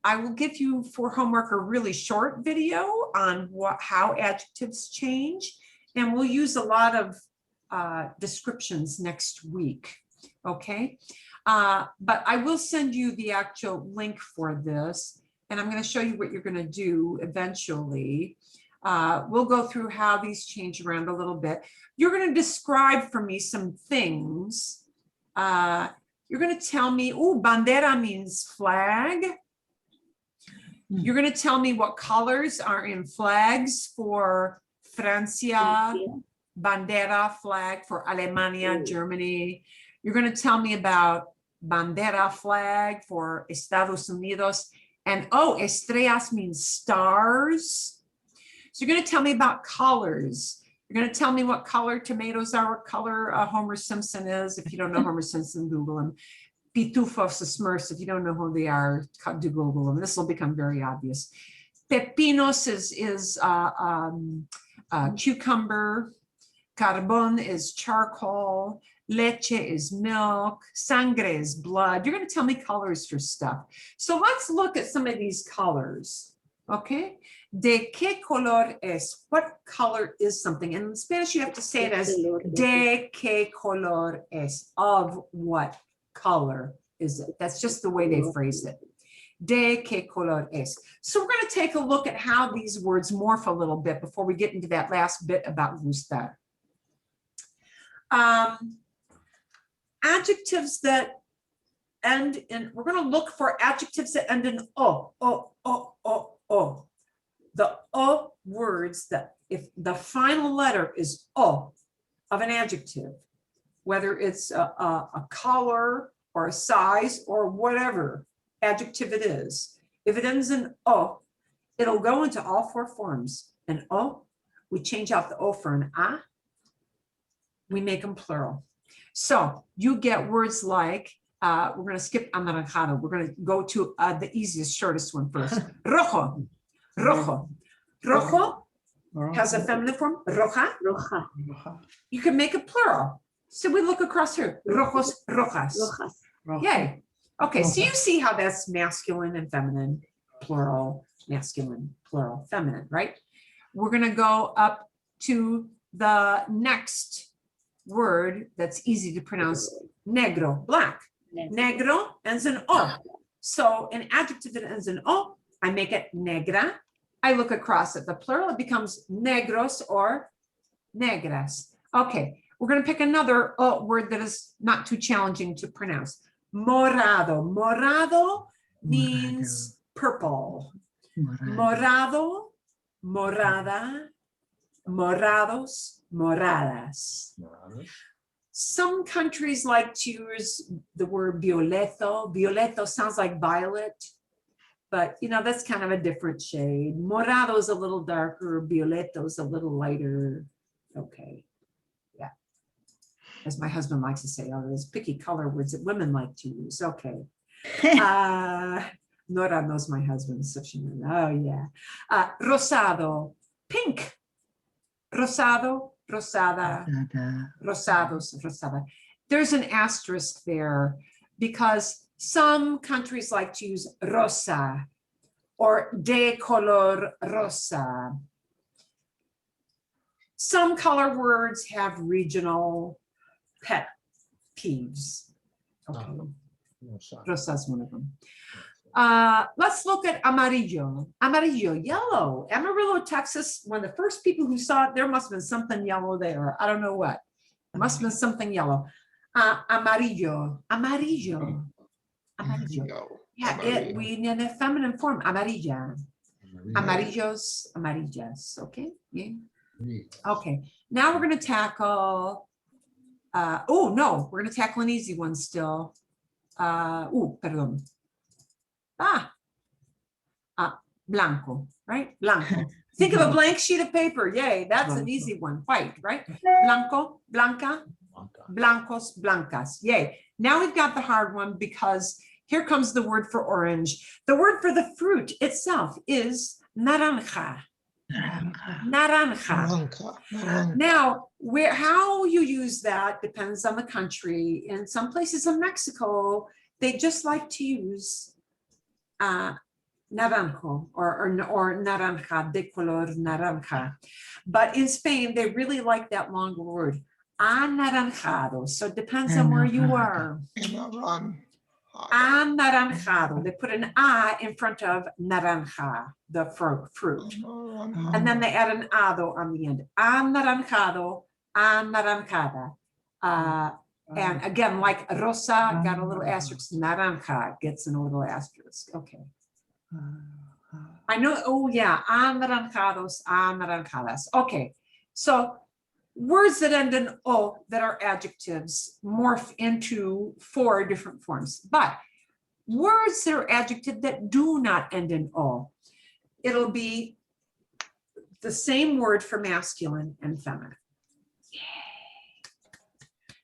I will give you for homework a really short video on how adjectives change. And we'll use a lot of descriptions next week. Okay. But I will send you the actual link for this. And I'm going to show you what you're going to do eventually. We'll go through how these change around a little bit. You're going to describe for me some things. You're going to tell me, oh, bandera means flag. You're going to tell me what colors are in flags for Francia, bandera flag for Alemania, Germany. You're going to tell me about bandera flag for Estados Unidos. And oh, estrellas means stars. So you're going to tell me about colors. You're going to tell me what color tomatoes are, what color Homer Simpson is. If you don't know Homer Simpson, Google him. Pitufos, the Smurfs, if you don't know who they are, do Google them. This will become very obvious. Pepinos is cucumber. Carbon is charcoal. Leche is milk. Sangre is blood. You're going to tell me colors for stuff. So let's look at some of these colors. Okay. De qué color es? What color is something? And in Spanish, you have to say it as de qué color es. Of what color is it? That's just the way they phrase it. De qué color es. So we're going to take a look at how these words morph a little bit before we get into that last bit about gustar. Adjectives that end in, we're going to look for adjectives that end in o. The o words that if the final letter is o of an adjective, whether it's a color or a size or whatever adjective it is, if it ends in o, it'll go into all four forms. And o, we change out the o for an a, we make them plural. So you get words like, we're going to skip anaranjado. We're going to go to the easiest, shortest one first. Rojo. Rojo. Rojo has a feminine form. Roja. Roja. You can make it plural. So we look across here. Rojos, rojas. Rojas. Yay. Okay, so you see how that's masculine and feminine, plural, masculine, plural, feminine, right? We're going to go up to the next word that's easy to pronounce, negro, black. Negro ends in o. So an adjective that ends in o, I make it negra. I look across at the plural, it becomes negros or negras. Okay, we're going to pick another word that is not too challenging to pronounce. Morado. Morado means purple. Morado, morada, morados, moradas. Some countries like to use the word violeto. Violeto sounds like violet, but you know, that's kind of a different shade. Morado is a little darker, violeto is a little lighter. Okay, yeah. As my husband likes to say, oh, those picky color words that women like to use. Okay. Nora knows my husband, so she knows. Oh yeah. Rosado, pink. Rosado, rosada. Rosados, rosada. There's an asterisk there because some countries like to use rosa or de color rosa. Some color words have regional pet peeves. Okay. Rosa is one of them. Let's look at amarillo. Amarillo, yellow. Amarillo, Texas, one of the first people who saw it, there must have been something yellow there. I don't know what. It must have been something yellow. Amarillo. Amarillo. Amarillo. Yeah, we in a feminine form. Amarilla. Amarillos, amarillas. Okay. Yeah. Okay. Now we're going to tackle. Oh no, we're going to tackle an easy one still. Perdón. Blanco, right? Blanco. Think of a blank sheet of paper. Yay, that's an easy one. White, right? Blanco, blanca, blancos, blancas. Yay. Now we've got the hard one because Here comes the word for orange. The word for the fruit itself is naranja. Naranja. Naranja. Naranja, naranja. Now, how you use that depends on the country. In some places in Mexico, they just like to use naranjo or naranja, de color naranja. But in Spain, they really like that longer word, anaranjado. So it depends on where you are. Naranja. Anaranjado. They put an A in front of naranja, the fruit. Naranja. And then they add an ado on the end. Anaranjado, anaranjada. And again, like rosa got a little asterisk, naranja gets a little asterisk. Okay. I know, oh yeah, anaranjados, anaranjadas. Okay, so words that end in O that are adjectives morph into 4 different forms, but words that are adjective that do not end in O, it'll be the same word for masculine and feminine.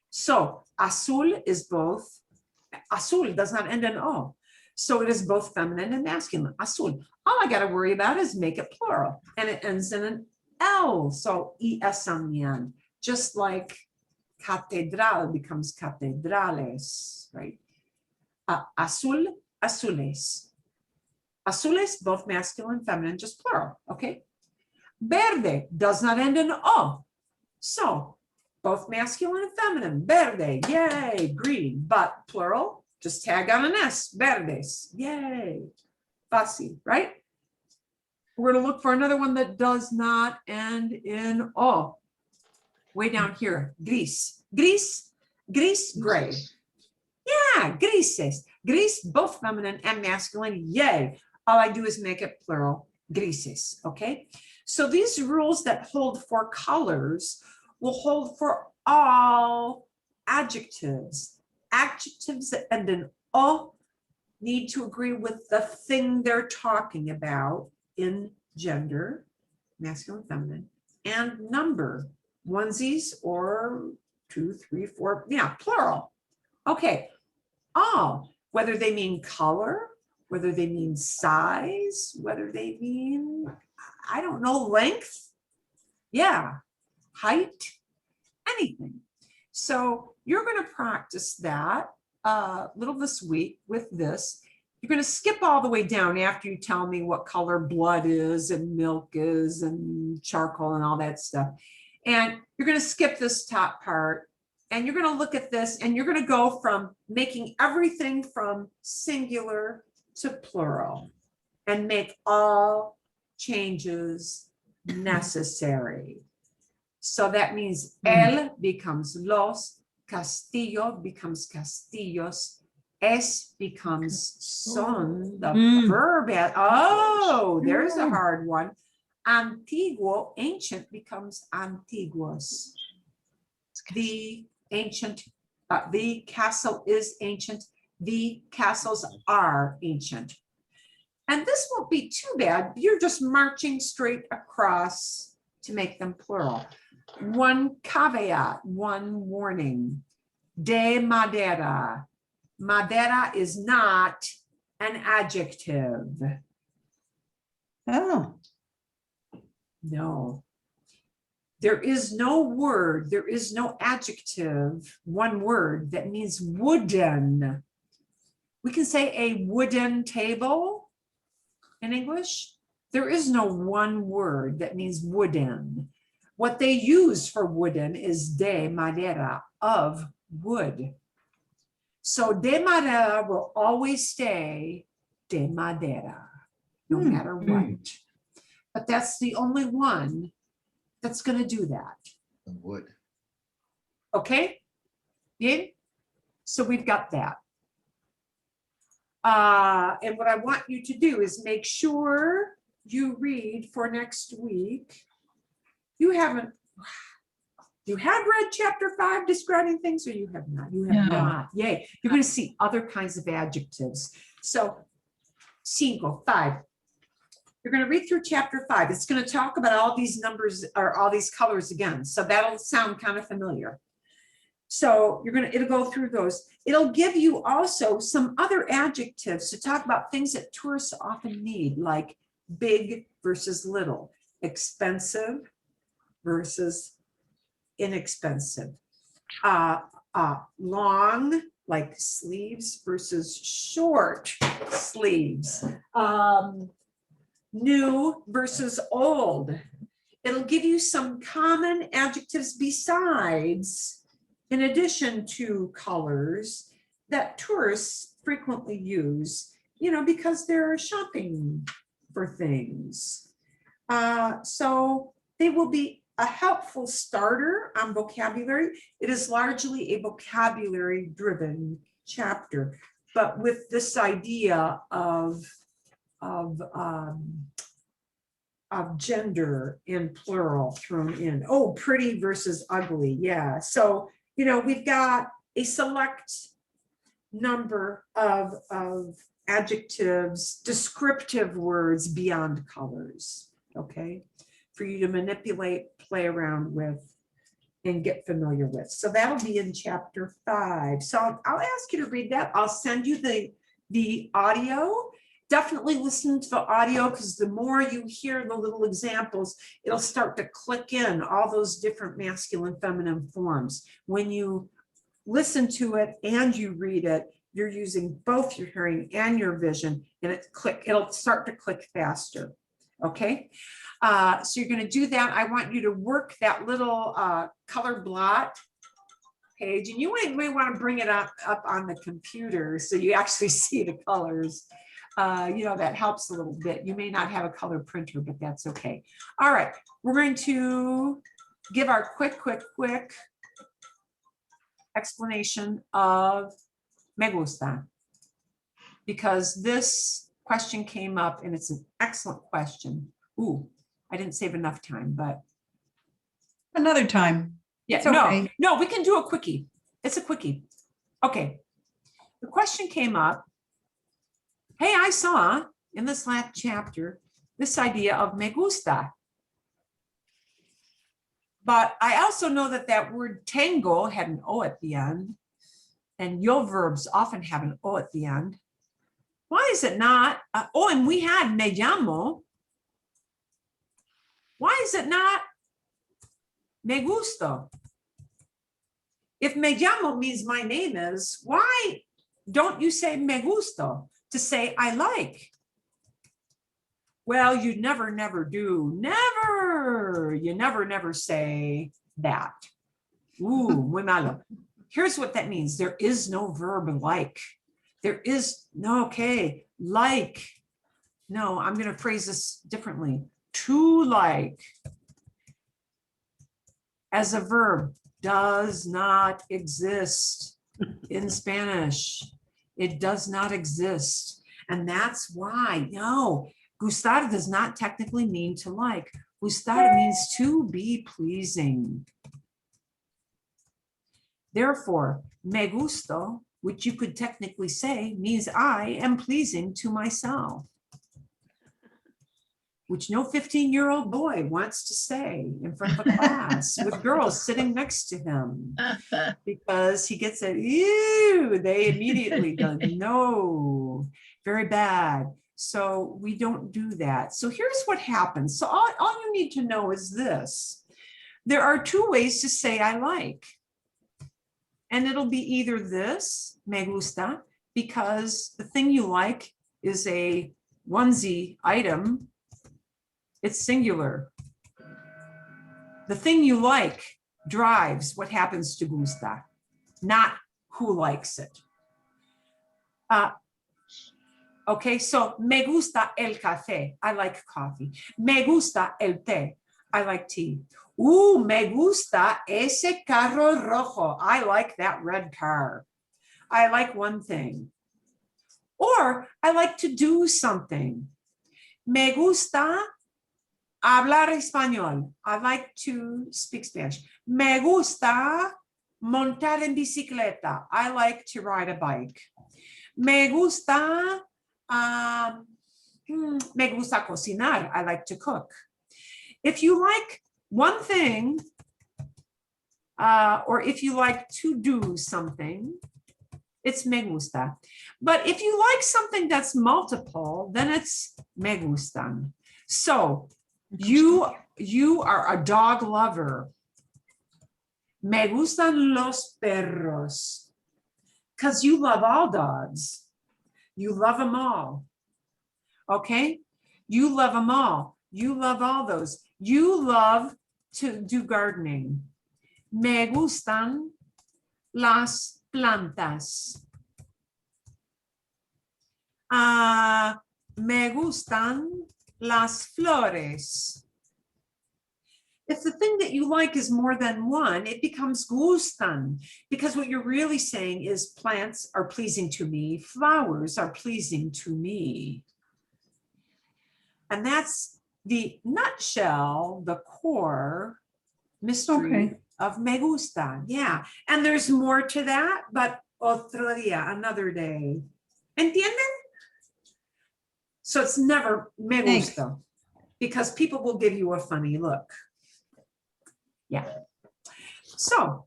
So azul is both, azul does not end in O. So it is both feminine and masculine, azul. All I got to worry about is make it plural, and it ends in an L, so es on the end, just like catedral becomes catedrales, right? Azul, azules. Azules, both masculine and feminine, just plural, okay? Verde does not end in O, so both masculine and feminine, verde, yay, green, but plural, just tag on an S, verdes, yay, fussy, right? We're gonna look for another one that does not end in O. Way down here, gris, gris, gris, gray. Yeah, grises, gris, both feminine and masculine, yay. All I do is make it plural, grises, okay? So these rules that hold for colors will hold for all adjectives. Adjectives that end in O need to agree with the thing they're talking about in gender, masculine, feminine, and number, onesies or 2, 3, 4, yeah, plural. Okay, all, whether they mean color, whether they mean size, whether they mean, I don't know, length, yeah, height, anything. So you're going to practice that a little this week with this. You're going to skip all the way down after you tell me what color blood is and milk is and charcoal and all that stuff. And you're going to skip this top part and you're going to look at this and you're going to go from making everything from singular to plural and make all changes necessary. So that means el becomes los, castillo becomes castillos, es becomes son, the verb. Oh, there's a hard one. Antiguo, ancient, becomes antiguos. The ancient, the castle is ancient. The castles are ancient. And this won't be too bad. You're just marching straight across to make them plural. One caveat, one warning. De madera. Madera is not an adjective. Oh, No. There is no word, there is no adjective, one word that means wooden. We can say a wooden table in English. There is no one word that means wooden. What they use for wooden is de madera, of wood. So de madera will always stay de madera, no matter what. But that's the only one that's going to do that. The wood. Okay? Yeah? So we've got that. And what I want you to do is make sure you read for next week. You have read chapter 5 describing things, or you have not? You have No. not. Yay. You're going to see other kinds of adjectives. So 5. You're going to read through chapter 5. It's going to talk about all these numbers or all these colors again. So that'll sound kind of familiar. So it'll go through those. It'll give you also some other adjectives to talk about things that tourists often need, like big versus little, expensive versus inexpensive, long, like sleeves versus short sleeves, new versus old. It'll give you some common adjectives besides, in addition to colors, that tourists frequently use, because they're shopping for things. So they will be a helpful starter on vocabulary. It is largely a vocabulary driven chapter, but with this idea of gender in plural thrown in. Oh, pretty versus ugly. Yeah. So, we've got a select number of adjectives, descriptive words beyond colors. Okay. For you to manipulate, play around with, and get familiar with. So that'll be in chapter 5. So I'll ask you to read that. I'll send you the audio. Definitely listen to the audio, because the more you hear the little examples, it'll start to click in all those different masculine, feminine forms. When you listen to it and you read it, you're using both your hearing and your vision, and it'll start to click faster. Okay, so you're going to do that. I want you to work that little color blot page, and you may want to bring it up on the computer so you actually see the colors. That helps a little bit. You may not have a color printer, but that's okay. All right, we're going to give our quick explanation of me gusta, because this question came up and it's an excellent question. Ooh, I didn't save enough time, but Another time. yeah, It's okay. no, we can do a quickie. It's a quickie. Okay, the question came up. Hey, I saw in this last chapter this idea of me gusta. But I also know that word tango had an O at the end, and yo verbs often have an O at the end. Why is it not? And we had me llamo. Why is it not me gusto? If me llamo means my name is, why don't you say me gusto to say I like? Well, you never do. Never. You never say that. Ooh, muy malo. Here's what that means. There is no verb like. There is no, okay, like. No, I'm going to phrase this differently. To like as a verb does not exist in Spanish. It does not exist. And that's why, no, gustar does not technically mean to like. Gustar means to be pleasing. Therefore, me gusto, which you could technically say, means I am pleasing to myself, which no 15-year-old boy wants to say in front of a class with girls sitting next to him, because he gets it, ew, they immediately go, no, very bad. So we don't do that. So here's what happens. So all you need to know is this. There are two ways to say I like. And it'll be either this, me gusta, because the thing you like is a onesie item. It's singular. The thing you like drives what happens to gusta, not who likes it. Okay, so me gusta el café. I like coffee. Me gusta el té. I like tea. Me gusta ese carro rojo. I like that red car. I like one thing. Or I like to do something. Me gusta hablar español. I like to speak Spanish. Me gusta montar en bicicleta. I like to ride a bike. Me gusta cocinar. I like to cook. If you like one thing, or if you like to do something, it's me gusta. But if you like something that's multiple, then it's me gustan. So you are a dog lover. Me gustan los perros. Because you love all dogs. You love them all. Okay? You love them all. You love all those. You love to do gardening. Me gustan las plantas. Me gustan las flores. If the thing that you like is more than one, it becomes gustan, because what you're really saying is plants are pleasing to me, flowers are pleasing to me. And that's the nutshell, the core mystery of me gusta. Yeah. And there's more to that, but otro día, another day. ¿Entienden? So it's never me gusta, because people will give you a funny look. Yeah. So,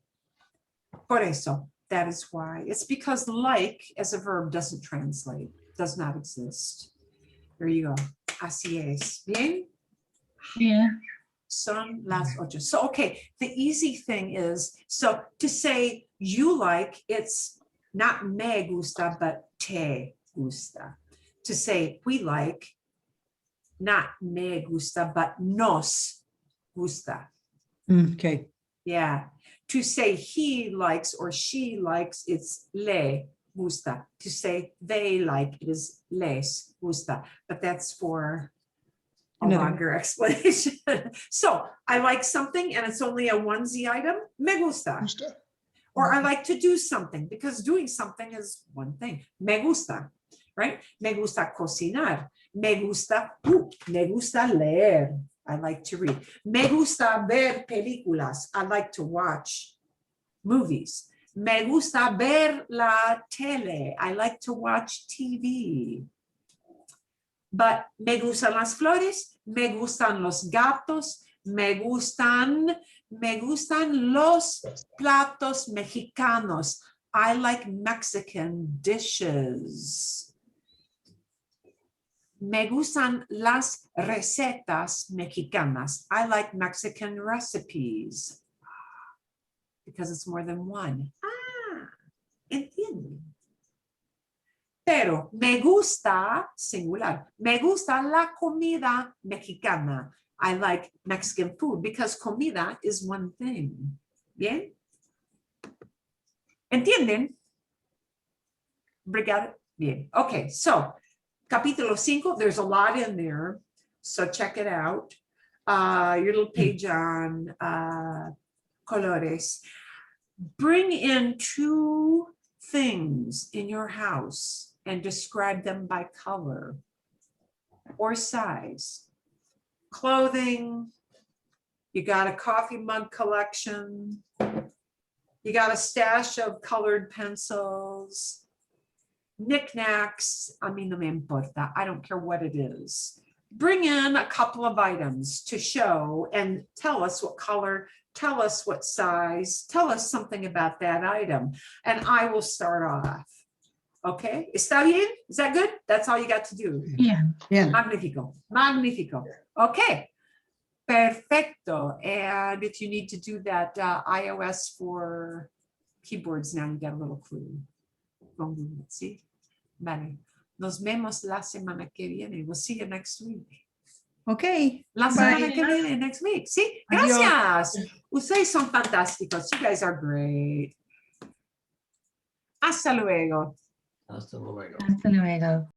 por eso, that is why. It's because like as a verb doesn't translate, does not exist. There you go. Así es. Bien? Yeah. Son las ocho. So, okay, the easy thing is, so to say you like, it's not me gusta, but te gusta. To say we like, not me gusta, but nos gusta. Okay. Yeah. To say he likes or she likes, it's le gusta. To say they like, it is les gusta. But that's for a Another- longer explanation. So I like something and it's only a onesie item, me gusta. Gusta. Or I like to do something, because doing something is one thing. Me gusta, right? Me gusta cocinar. Me gusta leer. I like to read. Me gusta ver películas. I like to watch movies. Me gusta ver la tele. I like to watch TV. But me gustan las flores, me gustan los gatos, me gustan los platos mexicanos. I like Mexican dishes. Me gustan las recetas mexicanas. I like Mexican recipes, because it's more than one. Entiendo. Pero me gusta, singular, me gusta la comida mexicana. I like Mexican food, because comida is one thing. Bien? ¿Entienden? Brigada? Bien. Okay, so capítulo 5, there's a lot in there, so check it out. Your little page on colores. Bring in 2 things in your house and describe them by color or size. Clothing, you got a coffee mug collection, you got a stash of colored pencils, knickknacks, a mí no me importa, I don't care what it is. Bring in a couple of items to show and tell us what color, tell us what size, tell us something about that item, and I will start off. Okay, ¿está bien? Is that good? That's all you got to do. Yeah. Yeah. Magnifico, magnifico. Okay, perfecto. And if you need to do that iOS for keyboards now, you got a little clue. See? Vale. Nos vemos la semana que viene. We'll see you next week. Okay. La Bye. semana que viene, next week. Sí, Adiós. gracias. Ustedes son fantásticos. You guys are great. Hasta luego. Hasta luego. Hasta luego.